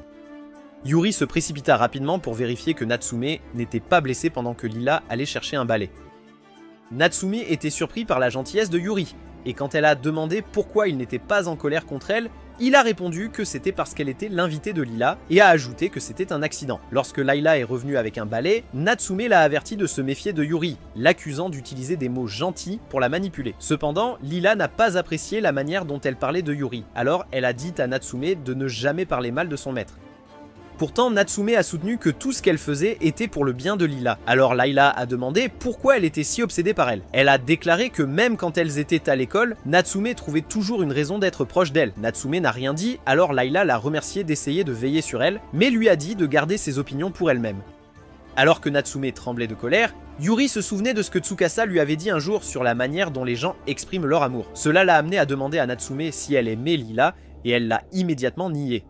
[SPEAKER 1] Yuri se précipita rapidement pour vérifier que Natsume n'était pas blessée pendant que Lila allait chercher un balai. Natsume était surpris par la gentillesse de Yuri, et quand elle a demandé pourquoi il n'était pas en colère contre elle, il a répondu que c'était parce qu'elle était l'invitée de Lila, et a ajouté que c'était un accident. Lorsque Layla est revenue avec un balai, Natsume l'a averti de se méfier de Yuri, l'accusant d'utiliser des mots gentils pour la manipuler. Cependant, Lila n'a pas apprécié la manière dont elle parlait de Yuri, alors elle a dit à Natsume de ne jamais parler mal de son maître. Pourtant, Natsume a soutenu que tout ce qu'elle faisait était pour le bien de Lila. Alors Layla a demandé pourquoi elle était si obsédée par elle. Elle a déclaré que même quand elles étaient à l'école, Natsume trouvait toujours une raison d'être proche d'elle. Natsume n'a rien dit, alors Layla l'a remercié d'essayer de veiller sur elle, mais lui a dit de garder ses opinions pour elle-même. Alors que Natsume tremblait de colère, Yuri se souvenait de ce que Tsukasa lui avait dit un jour sur la manière dont les gens expriment leur amour. Cela l'a amené à demander à Natsume si elle aimait Lila, et elle l'a immédiatement nié.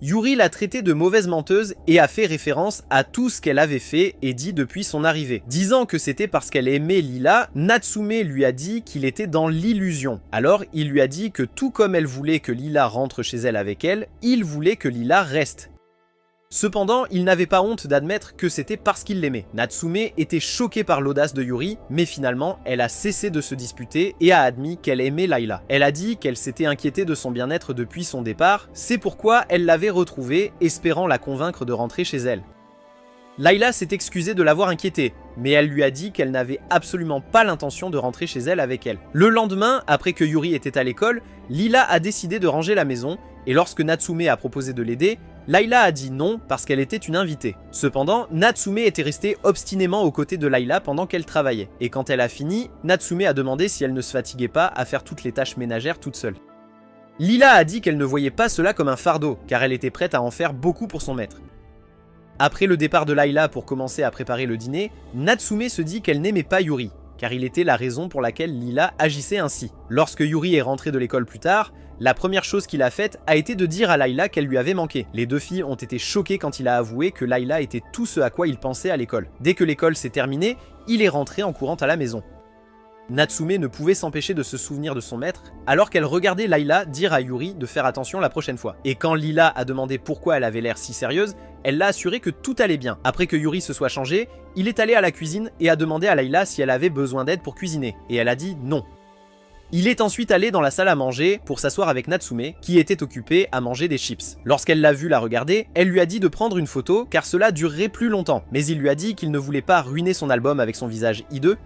[SPEAKER 1] Yuri l'a traitée de mauvaise menteuse et a fait référence à tout ce qu'elle avait fait et dit depuis son arrivée. Disant que c'était parce qu'elle aimait Lila, Natsume lui a dit qu'il était dans l'illusion. Alors il lui a dit que tout comme elle voulait que Lila rentre chez elle avec elle, il voulait que Lila reste. Cependant, il n'avait pas honte d'admettre que c'était parce qu'il l'aimait. Natsume était choquée par l'audace de Yuri, mais finalement, elle a cessé de se disputer et a admis qu'elle aimait Layla. Elle a dit qu'elle s'était inquiétée de son bien-être depuis son départ, c'est pourquoi elle l'avait retrouvée, espérant la convaincre de rentrer chez elle. Layla s'est excusée de l'avoir inquiétée, mais elle lui a dit qu'elle n'avait absolument pas l'intention de rentrer chez elle avec elle. Le lendemain, après que Yuri était à l'école, Lila a décidé de ranger la maison, et lorsque Natsume a proposé de l'aider, Layla a dit non parce qu'elle était une invitée. Cependant, Natsume était restée obstinément aux côtés de Layla pendant qu'elle travaillait, et quand elle a fini, Natsume a demandé si elle ne se fatiguait pas à faire toutes les tâches ménagères toute seule. Lila a dit qu'elle ne voyait pas cela comme un fardeau, car elle était prête à en faire beaucoup pour son maître. Après le départ de Layla pour commencer à préparer le dîner, Natsume se dit qu'elle n'aimait pas Yuri, car il était la raison pour laquelle Lila agissait ainsi. Lorsque Yuri est rentré de l'école plus tard, la première chose qu'il a faite a été de dire à Layla qu'elle lui avait manqué. Les deux filles ont été choquées quand il a avoué que Layla était tout ce à quoi il pensait à l'école. Dès que l'école s'est terminée, il est rentré en courant à la maison. Natsume ne pouvait s'empêcher de se souvenir de son maître, alors qu'elle regardait Layla dire à Yuri de faire attention la prochaine fois. Et quand Lila a demandé pourquoi elle avait l'air si sérieuse, elle l'a assuré que tout allait bien. Après que Yuri se soit changé, il est allé à la cuisine et a demandé à Layla si elle avait besoin d'aide pour cuisiner, et elle a dit non. Il est ensuite allé dans la salle à manger pour s'asseoir avec Natsume, qui était occupée à manger des chips. Lorsqu'elle l'a vu la regarder, elle lui a dit de prendre une photo car cela durerait plus longtemps, mais il lui a dit qu'il ne voulait pas ruiner son album avec son visage hideux.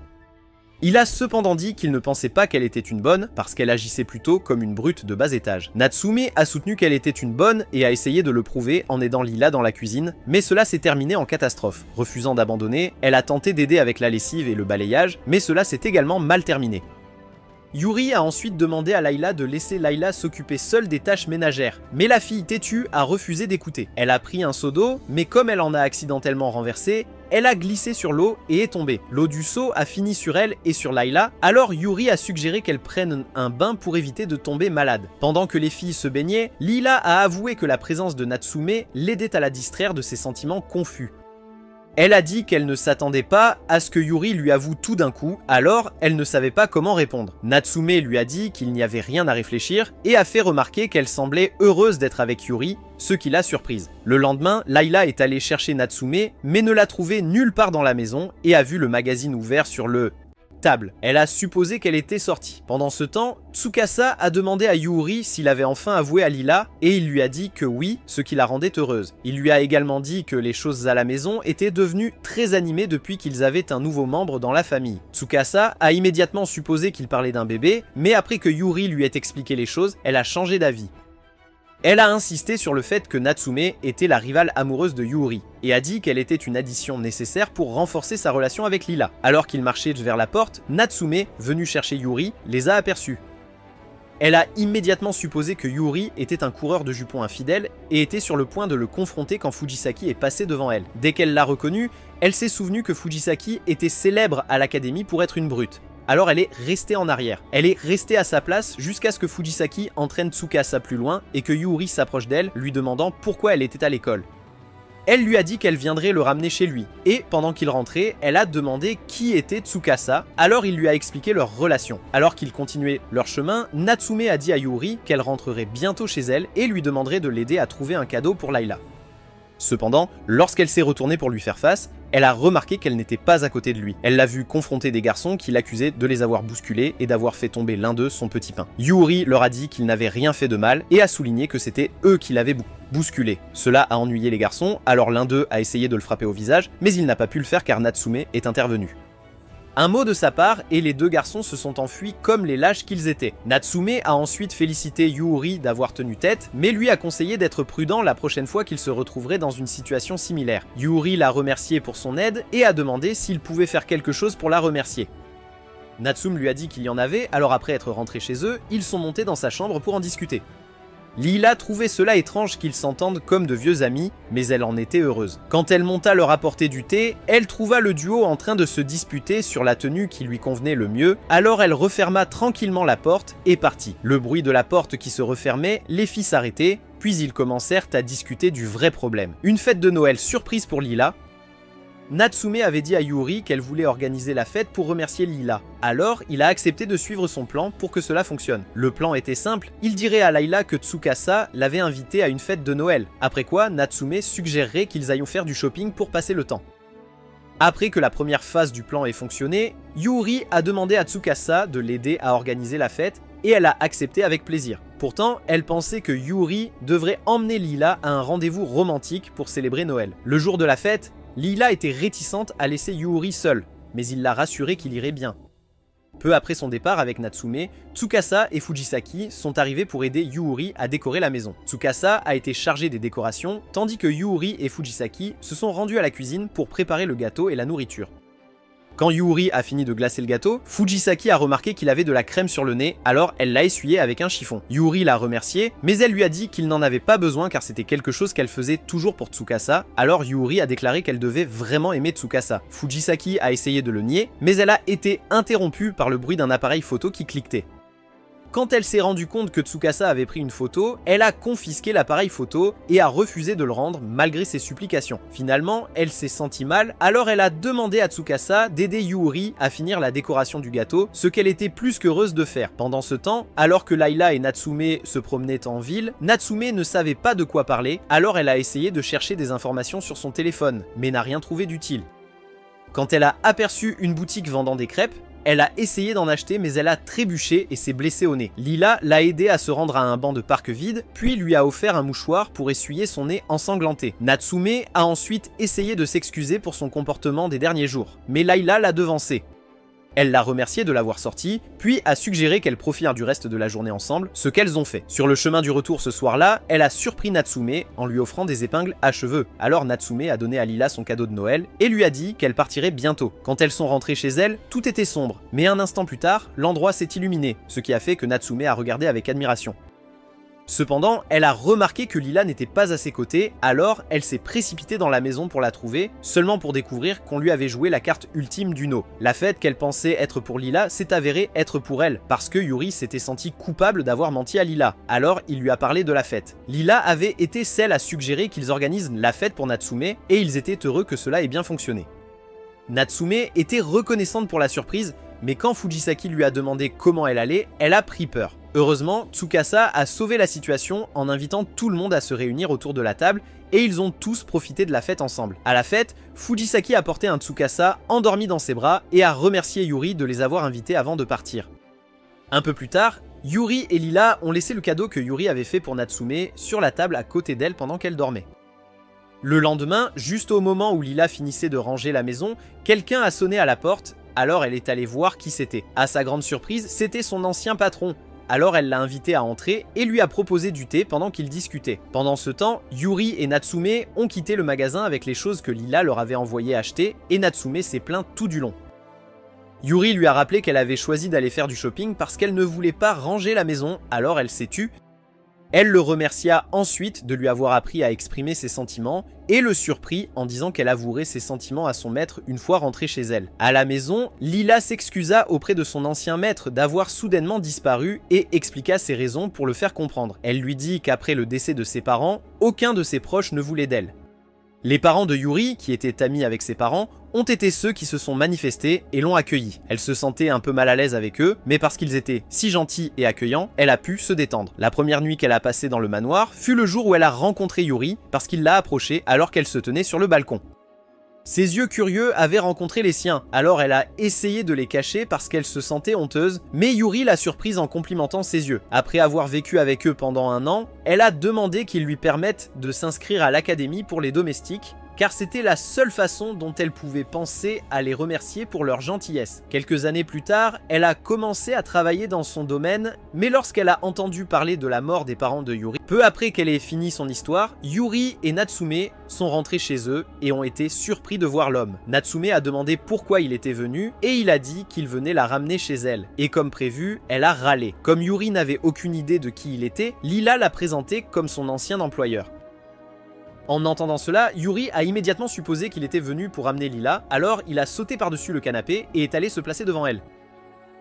[SPEAKER 1] Il a cependant dit qu'il ne pensait pas qu'elle était une bonne, parce qu'elle agissait plutôt comme une brute de bas étage. Natsume a soutenu qu'elle était une bonne et a essayé de le prouver en aidant Lila dans la cuisine, mais cela s'est terminé en catastrophe. Refusant d'abandonner, elle a tenté d'aider avec la lessive et le balayage, mais cela s'est également mal terminé. Yuri a ensuite demandé à Layla de laisser Layla s'occuper seule des tâches ménagères, mais la fille têtue a refusé d'écouter. Elle a pris un seau d'eau, mais comme elle en a accidentellement renversé, elle a glissé sur l'eau et est tombée. L'eau du seau a fini sur elle et sur Layla, alors Yuri a suggéré qu'elle prenne un bain pour éviter de tomber malade. Pendant que les filles se baignaient, Lila a avoué que la présence de Natsume l'aidait à la distraire de ses sentiments confus. Elle a dit qu'elle ne s'attendait pas à ce que Yuri lui avoue tout d'un coup, alors elle ne savait pas comment répondre. Natsume lui a dit qu'il n'y avait rien à réfléchir et a fait remarquer qu'elle semblait heureuse d'être avec Yuri, ce qui l'a surprise. Le lendemain, Layla est allée chercher Natsume, mais ne l'a trouvée nulle part dans la maison et a vu le magazine ouvert sur le table. Elle a supposé qu'elle était sortie. Pendant ce temps, Tsukasa a demandé à Yuri s'il avait enfin avoué à Lila et il lui a dit que oui, ce qui la rendait heureuse. Il lui a également dit que les choses à la maison étaient devenues très animées depuis qu'ils avaient un nouveau membre dans la famille. Tsukasa a immédiatement supposé qu'il parlait d'un bébé, mais après que Yuri lui ait expliqué les choses, elle a changé d'avis. Elle a insisté sur le fait que Natsume était la rivale amoureuse de Yuri, et a dit qu'elle était une addition nécessaire pour renforcer sa relation avec Lila. Alors qu'ils marchaient vers la porte, Natsume, venue chercher Yuri, les a aperçus. Elle a immédiatement supposé que Yuri était un coureur de jupons infidèle et était sur le point de le confronter quand Fujisaki est passé devant elle. Dès qu'elle l'a reconnu, elle s'est souvenue que Fujisaki était célèbre à l'académie pour être une brute. Alors elle est restée en arrière. Elle est restée à sa place jusqu'à ce que Fujisaki entraîne Tsukasa plus loin et que Yuri s'approche d'elle, lui demandant pourquoi elle était à l'école. Elle lui a dit qu'elle viendrait le ramener chez lui, et pendant qu'il rentrait, elle a demandé qui était Tsukasa, alors il lui a expliqué leur relation. Alors qu'ils continuaient leur chemin, Natsume a dit à Yuri qu'elle rentrerait bientôt chez elle et lui demanderait de l'aider à trouver un cadeau pour Layla. Cependant, lorsqu'elle s'est retournée pour lui faire face, elle a remarqué qu'elle n'était pas à côté de lui. Elle l'a vu confronter des garçons qui l'accusaient de les avoir bousculés et d'avoir fait tomber l'un d'eux son petit pain. Yuri leur a dit qu'il n'avait rien fait de mal et a souligné que c'était eux qui l'avaient bousculé. Cela a ennuyé les garçons, alors l'un d'eux a essayé de le frapper au visage, mais il n'a pas pu le faire car Natsume est intervenu. Un mot de sa part et les deux garçons se sont enfuis comme les lâches qu'ils étaient. Natsume a ensuite félicité Yuri d'avoir tenu tête, mais lui a conseillé d'être prudent la prochaine fois qu'il se retrouverait dans une situation similaire. Yuri l'a remercié pour son aide et a demandé s'il pouvait faire quelque chose pour la remercier. Natsume lui a dit qu'il y en avait, alors après être rentrés chez eux, ils sont montés dans sa chambre pour en discuter. Lila trouvait cela étrange qu'ils s'entendent comme de vieux amis, mais elle en était heureuse. Quand elle monta leur apporter du thé, elle trouva le duo en train de se disputer sur la tenue qui lui convenait le mieux, alors elle referma tranquillement la porte et partit. Le bruit de la porte qui se refermait les fit s'arrêter, puis ils commencèrent à discuter du vrai problème. Une fête de Noël surprise pour Lila. Natsume avait dit à Yuri qu'elle voulait organiser la fête pour remercier Lila. Alors, il a accepté de suivre son plan pour que cela fonctionne. Le plan était simple, il dirait à Layla que Tsukasa l'avait invité à une fête de Noël, après quoi Natsume suggérerait qu'ils aillent faire du shopping pour passer le temps. Après que la première phase du plan ait fonctionné, Yuri a demandé à Tsukasa de l'aider à organiser la fête et elle a accepté avec plaisir. Pourtant, elle pensait que Yuri devrait emmener Lila à un rendez-vous romantique pour célébrer Noël. Le jour de la fête, Lila était réticente à laisser Yuri seul, mais il l'a rassuré qu'il irait bien. Peu après son départ avec Natsume, Tsukasa et Fujisaki sont arrivés pour aider Yuri à décorer la maison. Tsukasa a été chargé des décorations, tandis que Yuri et Fujisaki se sont rendus à la cuisine pour préparer le gâteau et la nourriture. Quand Yuri a fini de glacer le gâteau, Fujisaki a remarqué qu'il avait de la crème sur le nez, alors elle l'a essuyé avec un chiffon. Yuri l'a remercié, mais elle lui a dit qu'il n'en avait pas besoin car c'était quelque chose qu'elle faisait toujours pour Tsukasa, alors Yuri a déclaré qu'elle devait vraiment aimer Tsukasa. Fujisaki a essayé de le nier, mais elle a été interrompue par le bruit d'un appareil photo qui cliquetait. Quand elle s'est rendue compte que Tsukasa avait pris une photo, elle a confisqué l'appareil photo et a refusé de le rendre malgré ses supplications. Finalement, elle s'est sentie mal, alors elle a demandé à Tsukasa d'aider Yuri à finir la décoration du gâteau, ce qu'elle était plus qu'heureuse de faire. Pendant ce temps, alors que Layla et Natsume se promenaient en ville, Natsume ne savait pas de quoi parler, alors elle a essayé de chercher des informations sur son téléphone, mais n'a rien trouvé d'utile. Quand elle a aperçu une boutique vendant des crêpes, elle a essayé d'en acheter mais elle a trébuché et s'est blessée au nez. Lila l'a aidé à se rendre à un banc de parc vide, puis lui a offert un mouchoir pour essuyer son nez ensanglanté. Natsume a ensuite essayé de s'excuser pour son comportement des derniers jours, mais Layla l'a devancé. Elle l'a remercié de l'avoir sortie, puis a suggéré qu'elles profitent du reste de la journée ensemble, ce qu'elles ont fait. Sur le chemin du retour ce soir-là, elle a surpris Natsume en lui offrant des épingles à cheveux. Alors Natsume a donné à Lila son cadeau de Noël et lui a dit qu'elle partirait bientôt. Quand elles sont rentrées chez elle, tout était sombre, mais un instant plus tard, l'endroit s'est illuminé, ce qui a fait que Natsume a regardé avec admiration. Cependant, elle a remarqué que Lila n'était pas à ses côtés, alors elle s'est précipitée dans la maison pour la trouver, seulement pour découvrir qu'on lui avait joué la carte ultime d'Uno. La fête qu'elle pensait être pour Lila s'est avérée être pour elle, parce que Yuri s'était senti coupable d'avoir menti à Lila, alors il lui a parlé de la fête. Lila avait été celle à suggérer qu'ils organisent la fête pour Natsume, et ils étaient heureux que cela ait bien fonctionné. Natsume était reconnaissante pour la surprise, mais quand Fujisaki lui a demandé comment elle allait, elle a pris peur. Heureusement, Tsukasa a sauvé la situation en invitant tout le monde à se réunir autour de la table et ils ont tous profité de la fête ensemble. À la fête, Fujisaki a porté un Tsukasa endormi dans ses bras et a remercié Yuri de les avoir invités avant de partir. Un peu plus tard, Yuri et Lila ont laissé le cadeau que Yuri avait fait pour Natsume sur la table à côté d'elle pendant qu'elle dormait. Le lendemain, juste au moment où Lila finissait de ranger la maison, quelqu'un a sonné à la porte, alors elle est allée voir qui c'était. À sa grande surprise, c'était son ancien patron. Alors elle l'a invité à entrer et lui a proposé du thé pendant qu'ils discutaient. Pendant ce temps, Yuri et Natsume ont quitté le magasin avec les choses que Lila leur avait envoyé acheter et Natsume s'est plaint tout du long. Yuri lui a rappelé qu'elle avait choisi d'aller faire du shopping parce qu'elle ne voulait pas ranger la maison, alors elle s'est tue. Elle le remercia ensuite de lui avoir appris à exprimer ses sentiments et le surprit en disant qu'elle avouerait ses sentiments à son maître une fois rentrée chez elle. À la maison, Lila s'excusa auprès de son ancien maître d'avoir soudainement disparu et expliqua ses raisons pour le faire comprendre. Elle lui dit qu'après le décès de ses parents, aucun de ses proches ne voulait d'elle. Les parents de Yuri, qui étaient amis avec ses parents, ont été ceux qui se sont manifestés et l'ont accueilli. Elle se sentait un peu mal à l'aise avec eux, mais parce qu'ils étaient si gentils et accueillants, elle a pu se détendre. La première nuit qu'elle a passée dans le manoir fut le jour où elle a rencontré Yuri, parce qu'il l'a approchée alors qu'elle se tenait sur le balcon. Ses yeux curieux avaient rencontré les siens, alors elle a essayé de les cacher parce qu'elle se sentait honteuse, mais Yuri l'a surprise en complimentant ses yeux. Après avoir vécu avec eux pendant 1 an, elle a demandé qu'ils lui permettent de s'inscrire à l'académie pour les domestiques, car c'était la seule façon dont elle pouvait penser à les remercier pour leur gentillesse. Quelques années plus tard, elle a commencé à travailler dans son domaine, mais lorsqu'elle a entendu parler de la mort des parents de Yuri, peu après qu'elle ait fini son histoire, Yuri et Natsume sont rentrés chez eux et ont été surpris de voir l'homme. Natsume a demandé pourquoi il était venu et il a dit qu'il venait la ramener chez elle. Et comme prévu, elle a râlé. Comme Yuri n'avait aucune idée de qui il était, Lila l'a présenté comme son ancien employeur. En entendant cela, Yuri a immédiatement supposé qu'il était venu pour amener Lila, alors il a sauté par-dessus le canapé et est allé se placer devant elle.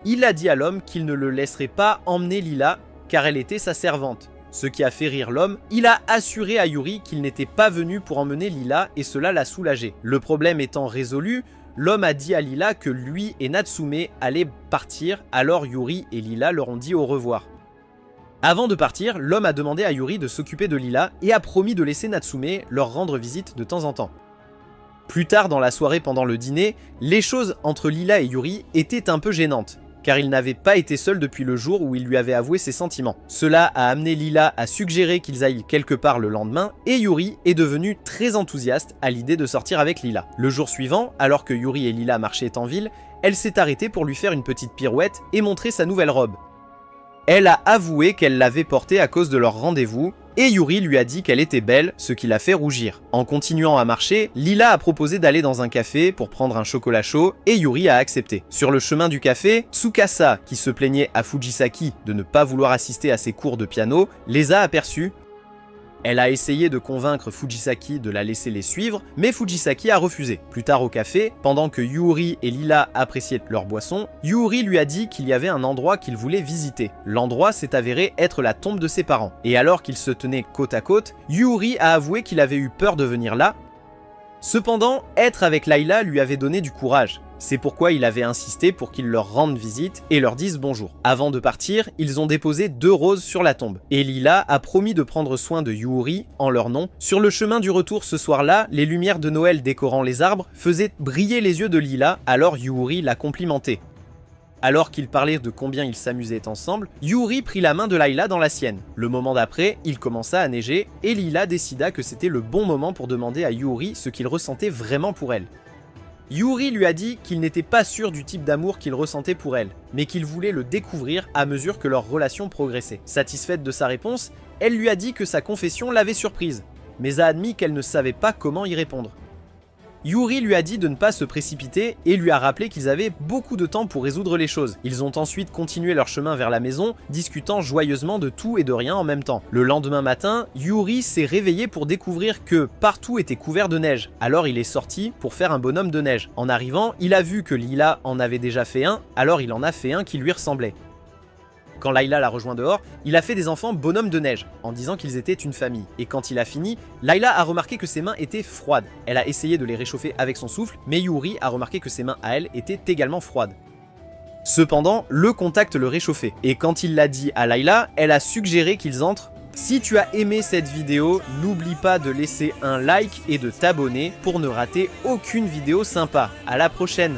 [SPEAKER 1] Il a dit à l'homme qu'il ne le laisserait pas emmener Lila, car elle était sa servante. Ce qui a fait rire l'homme, il a assuré à Yuri qu'il n'était pas venu pour emmener Lila et cela l'a soulagé. Le problème étant résolu, l'homme a dit à Lila que lui et Natsume allaient partir, alors Yuri et Lila leur ont dit au revoir. Avant de partir, l'homme a demandé à Yuri de s'occuper de Lila et a promis de laisser Natsume leur rendre visite de temps en temps. Plus tard dans la soirée pendant le dîner, les choses entre Lila et Yuri étaient un peu gênantes, car il n'avait pas été seul depuis le jour où il lui avait avoué ses sentiments. Cela a amené Lila à suggérer qu'ils aillent quelque part le lendemain, et Yuri est devenu très enthousiaste à l'idée de sortir avec Lila. Le jour suivant, alors que Yuri et Lila marchaient en ville, elle s'est arrêtée pour lui faire une petite pirouette et montrer sa nouvelle robe. Elle a avoué qu'elle l'avait portée à cause de leur rendez-vous, et Yuri lui a dit qu'elle était belle, ce qui l'a fait rougir. En continuant à marcher, Lila a proposé d'aller dans un café pour prendre un chocolat chaud, et Yuri a accepté. Sur le chemin du café, Tsukasa, qui se plaignait à Fujisaki de ne pas vouloir assister à ses cours de piano, les a aperçus. Elle a essayé de convaincre Fujisaki de la laisser les suivre, mais Fujisaki a refusé. Plus tard au café, pendant que Yuri et Lila appréciaient leur boisson, Yuri lui a dit qu'il y avait un endroit qu'il voulait visiter. L'endroit s'est avéré être la tombe de ses parents. Et alors qu'ils se tenaient côte à côte, Yuri a avoué qu'il avait eu peur de venir là. Cependant, être avec Layla lui avait donné du courage. C'est pourquoi il avait insisté pour qu'ils leur rendent visite et leur disent bonjour. Avant de partir, ils ont déposé 2 roses sur la tombe. Et Lila a promis de prendre soin de Yuri en leur nom. Sur le chemin du retour ce soir-là, les lumières de Noël décorant les arbres faisaient briller les yeux de Lila, alors Yuri l'a complimenté. Alors qu'ils parlaient de combien ils s'amusaient ensemble, Yuri prit la main de Layla dans la sienne. Le moment d'après, il commença à neiger et Lila décida que c'était le bon moment pour demander à Yuri ce qu'il ressentait vraiment pour elle. Yuri lui a dit qu'il n'était pas sûr du type d'amour qu'il ressentait pour elle, mais qu'il voulait le découvrir à mesure que leur relation progressait. Satisfaite de sa réponse, elle lui a dit que sa confession l'avait surprise, mais a admis qu'elle ne savait pas comment y répondre. Yuri lui a dit de ne pas se précipiter et lui a rappelé qu'ils avaient beaucoup de temps pour résoudre les choses. Ils ont ensuite continué leur chemin vers la maison, discutant joyeusement de tout et de rien en même temps. Le lendemain matin, Yuri s'est réveillé pour découvrir que partout était couvert de neige. Alors il est sorti pour faire un bonhomme de neige. En arrivant, il a vu que Lila en avait déjà fait un, alors il en a fait un qui lui ressemblait. Quand Layla l'a rejoint dehors, il a fait des enfants bonhommes de neige, en disant qu'ils étaient une famille. Et quand il a fini, Layla a remarqué que ses mains étaient froides. Elle a essayé de les réchauffer avec son souffle, mais Yuri a remarqué que ses mains à elle étaient également froides. Cependant, le contact le réchauffait. Et quand il l'a dit à Layla, elle a suggéré qu'ils entrent. Si tu as aimé cette vidéo, n'oublie pas de laisser un like et de t'abonner pour ne rater aucune vidéo sympa. À la prochaine!